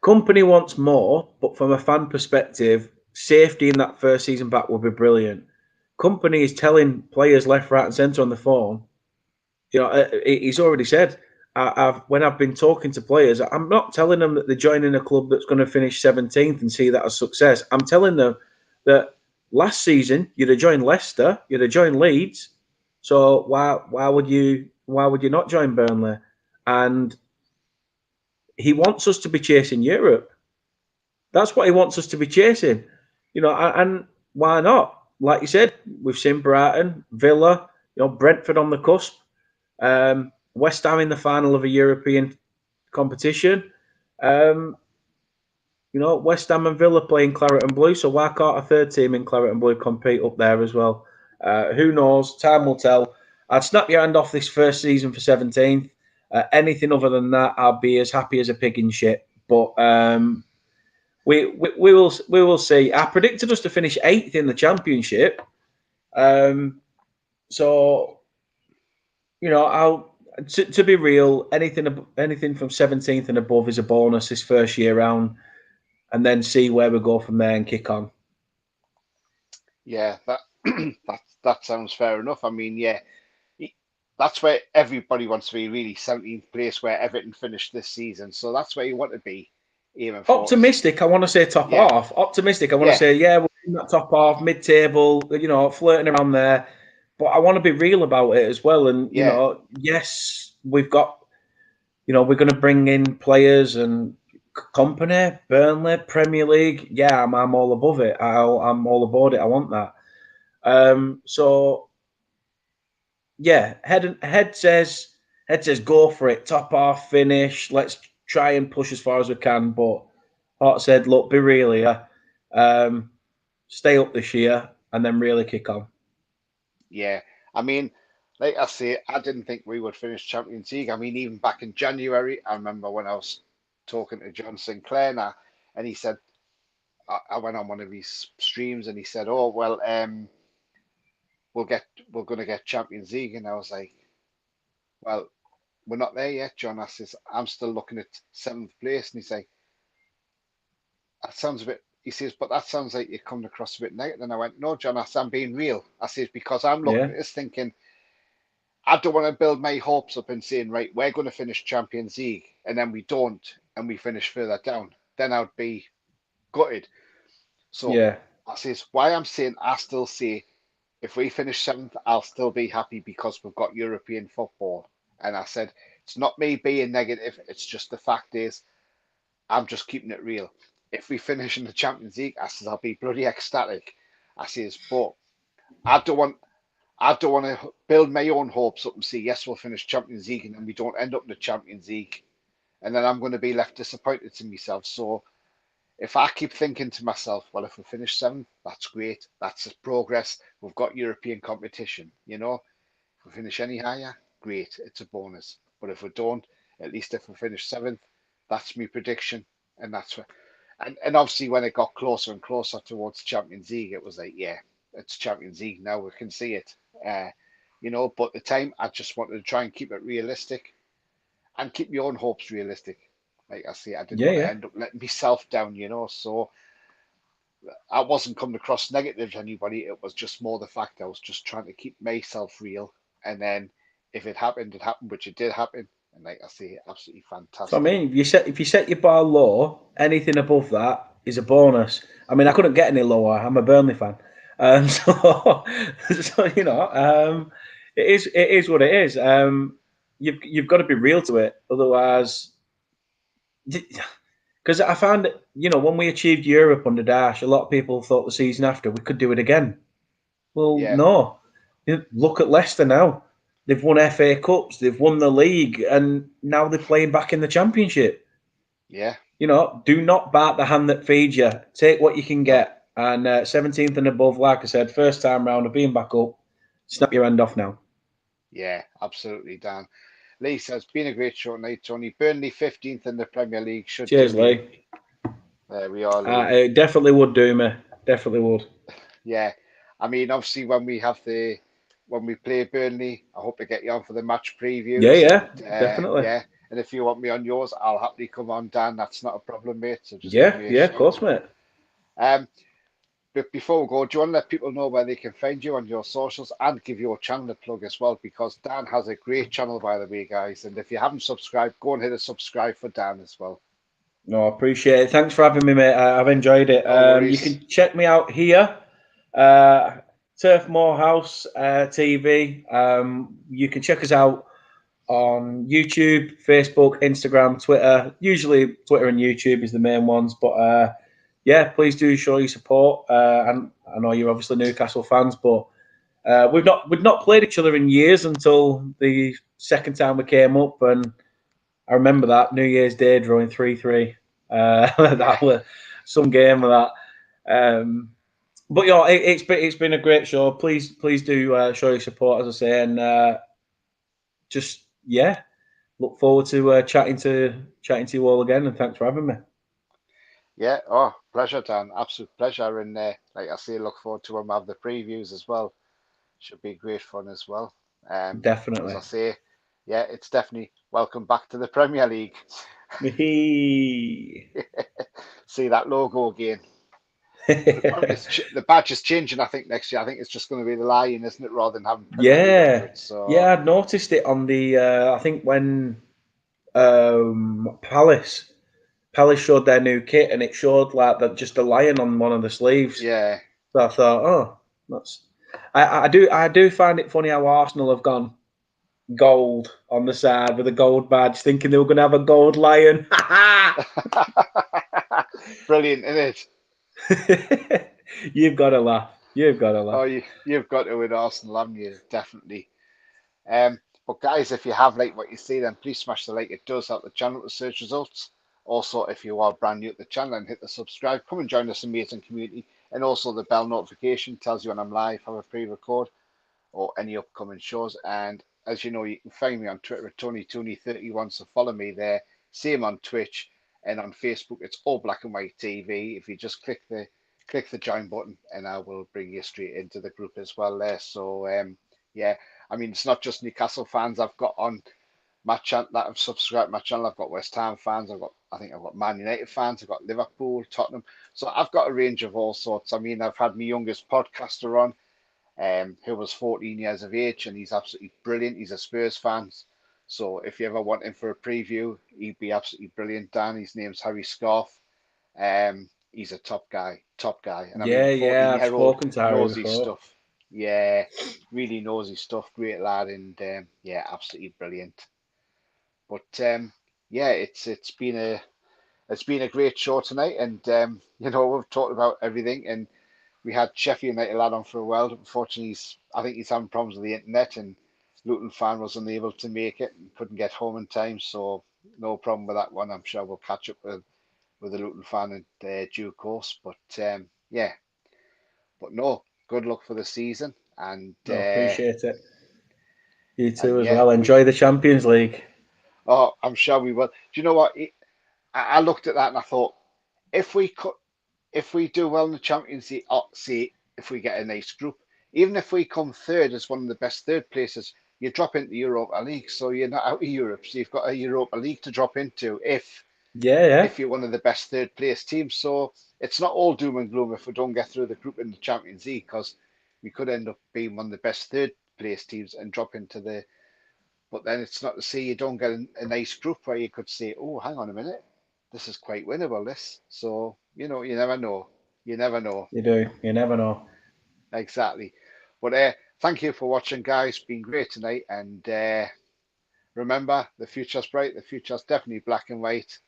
C: Company wants more, but from a fan perspective, safety in that first season back would be brilliant. Company is telling players left, right, and centre on the phone. He's already said, when I've been talking to players, I'm not telling them that they're joining a club that's going to finish 17th and see that as success. I'm telling them that last season you'd have joined Leicester, you'd have joined Leeds. So why would you not join Burnley? And he wants us to be chasing Europe. That's what he wants us to be chasing. And why not? Like you said, we've seen Brighton, Villa, Brentford on the cusp, West Ham in the final of a European competition. West Ham and Villa playing claret and blue, so why can't a third team in claret and blue compete up there as well? Who knows? Time will tell. I'd snap your hand off this first season for 17th. Anything other than that, I'll be as happy as a pig in shit. But we will see. I predicted us to finish 8th in the Championship. So to be real, anything from 17th and above is a bonus this first year round, and then see where we go from there and kick on.
B: Yeah, that sounds fair enough. I mean, yeah, that's where everybody wants to be, really, 17th place where Everton finished this season. So that's where you want to be. Even
C: optimistic, I want to say top half. Optimistic, I want to say, we're in that top half, mid-table, flirting around there. But I want to be real about it as well. And, yes, we've got, we're going to bring in players and company, Burnley, Premier League. Yeah, I'm all above it. I'm all aboard it. I want that. So, yeah, head says go for it. Top half finish. Let's try and push as far as we can. But heart said, look, be real here. Stay up this year and then really kick on.
B: Yeah, I mean, like I say, I didn't think we would finish Champions League. I mean, even back in January, I remember when I was talking to John Sinclair now, and he said, I went on one of his streams and he said, "Oh well, we're going to get Champions League," and I was like, "Well, we're not there yet, John." I says, "I'm still looking at 7th place," and he's like, "That sounds a bit." He says, "But that sounds like you're coming across a bit negative." And I went, "No, John, I'm being real." I says, "Because I'm looking at this thinking, I don't want to build my hopes up and saying, right, we're going to finish Champions League, and then we don't, and we finish further down. Then I'd be gutted." So I says, why I'm saying, I still say, if we finish 7th, I'll still be happy because we've got European football. And I said, it's not me being negative. It's just the fact is, I'm just keeping it real. If we finish in the Champions League, I says, I'll be bloody ecstatic. I says, but I don't want to build my own hopes up and say, yes, we'll finish Champions League, and then we don't end up in the Champions League. And then I'm going to be left disappointed in myself. So if I keep thinking to myself, well, if we finish 7th, that's great. That's progress. We've got European competition, If we finish any higher, great. It's a bonus. But if we don't, at least if we finish 7th, that's my prediction. And that's what. And obviously, when it got closer and closer towards Champions League, it was like, yeah, it's Champions League now. We can see it. But at the time, I just wanted to try and keep it realistic and keep my own hopes realistic. Like I say, I didn't want to end up letting myself down, So I wasn't coming across negative to anybody. It was just more the fact I was just trying to keep myself real. And then if it happened, it happened, which it did happen. And like I say, absolutely fantastic.
C: So I mean, if you set your bar low, anything above that is a bonus. I mean, I couldn't get any lower. I'm a Burnley fan, so it is what it is. You've got to be real to it, otherwise. Because I found that, when we achieved Europe under Dash, a lot of people thought the season after we could do it again. Well, no. Look at Leicester now. They've won FA Cups, they've won the league, and now they're playing back in the Championship.
B: Yeah.
C: Do not bite the hand that feeds you. Take what you can get. And 17th and above, like I said, first time round of being back up, snap your hand off now.
B: Yeah, absolutely, Dan. Lee says, been a great show tonight, Tony. Burnley 15th in the Premier League.
C: Cheers, Lee.
B: There we are, Lee.
C: It definitely would do me. Definitely would.
B: Yeah. I mean, obviously, when we play Burnley, I hope to get you on for the match previews.
C: Yeah, definitely.
B: Yeah. And if you want me on yours, I'll happily come on, Dan. That's not a problem, mate. So just
C: of course, mate.
B: But before we go, do you want to let people know where they can find you on your socials and give your channel a plug as well? Because Dan has a great channel, by the way, guys. And if you haven't subscribed, go and hit a subscribe for Dan as well.
C: No, I appreciate it. Thanks for having me, mate. I've enjoyed it.
B: No worries.
C: You can check me out here, Turf Morehouse TV. You can check us out on YouTube, Facebook, Instagram, Twitter. Usually Twitter and YouTube is the main ones, but yeah, please do show your support. And I know you're obviously Newcastle fans, but we've not played each other in years until the second time we came up, and I remember that New Year's Day drawing 3-3. That was some game of that. But yeah, it's been a great show. Please do show your support, as I say, and just look forward to chatting to you all again. And thanks for having me.
B: Yeah, oh, pleasure, Dan. Absolute pleasure. And like I say, look forward to when we have the previews as well. Should be great fun as well.
C: Definitely.
B: As I say, yeah, it's definitely welcome back to the Premier League. See that logo again. The badge is changing, I think, next year. I think it's just going to be the lion, isn't it, rather than having Premier League under it. So
C: yeah, I noticed it on the. I think when Palace showed their new kit, and it showed like that, just a lion on one of the sleeves.
B: Yeah.
C: So I thought, oh, that's. I do find it funny how Arsenal have gone gold on the side with a gold badge, thinking they were going to have a gold lion.
B: Brilliant, isn't
C: it? You've got to laugh. You've got to laugh.
B: Oh, you've got to with Arsenal, haven't you? Definitely. But guys, if you have liked what you see, then please smash the like. It does help the channel to search results. Also, if you are brand new to the channel, and hit the subscribe. Come and join this amazing community. And also the bell notification tells you when I'm live, have a pre-record, or any upcoming shows. And as you know, you can find me on Twitter at TonyTooney31, so follow me there. Same on Twitch and on Facebook. It's all Black and White TV. If you just click the join button, and I will bring you straight into the group as well there. So yeah, I mean, it's not just Newcastle fans I've got on my channel that have subscribed to my channel. I've got West Ham fans. I think I've got Man United fans. I've got Liverpool, Tottenham. So I've got a range of all sorts. I mean, I've had my youngest podcaster on, who was 14 years of age, and he's absolutely brilliant. He's a Spurs fan. So if you ever want him for a preview, he'd be absolutely brilliant, Dan. His name's Harry Scarf. He's a top guy. And I mean, 14-year-old knows his stuff. Yeah, really knows his stuff. Great lad, and yeah, absolutely brilliant. But yeah, it's been a great show tonight, and you know, we've talked about everything, and we had Sheffield United lad on for a while. Unfortunately, I think he's having problems with the internet, and Luton fan was unable to make it and couldn't get home in time. So no problem with that one. I'm sure we'll catch up with the Luton fan in due course. But yeah, but no, good luck for the season, and
C: appreciate it. You too as
B: yeah,
C: well. Enjoy the Champions League.
B: Oh, I'm sure we will. Do you know what? I looked at that and I thought, if we do well in the Champions League, see if we get a nice group, even if we come third as one of the best third places, you drop into the Europa League, so you're not out of Europe. So you've got a Europa League to drop into if you're one of the best third place teams. So it's not all doom and gloom if we don't get through the group in the Champions League, because we could end up being one of the best third place teams and drop into the. But then it's not to say you don't get a nice group where you could say, oh, hang on a minute, this is quite winnable, this. So, you know, you never know. You never know.
C: You do. You never know.
B: Exactly. But thank you for watching, guys. Been great tonight. And remember, the future's bright. The future's definitely black and white.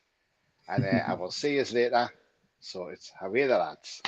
B: And I will see you later. So it's away the lads.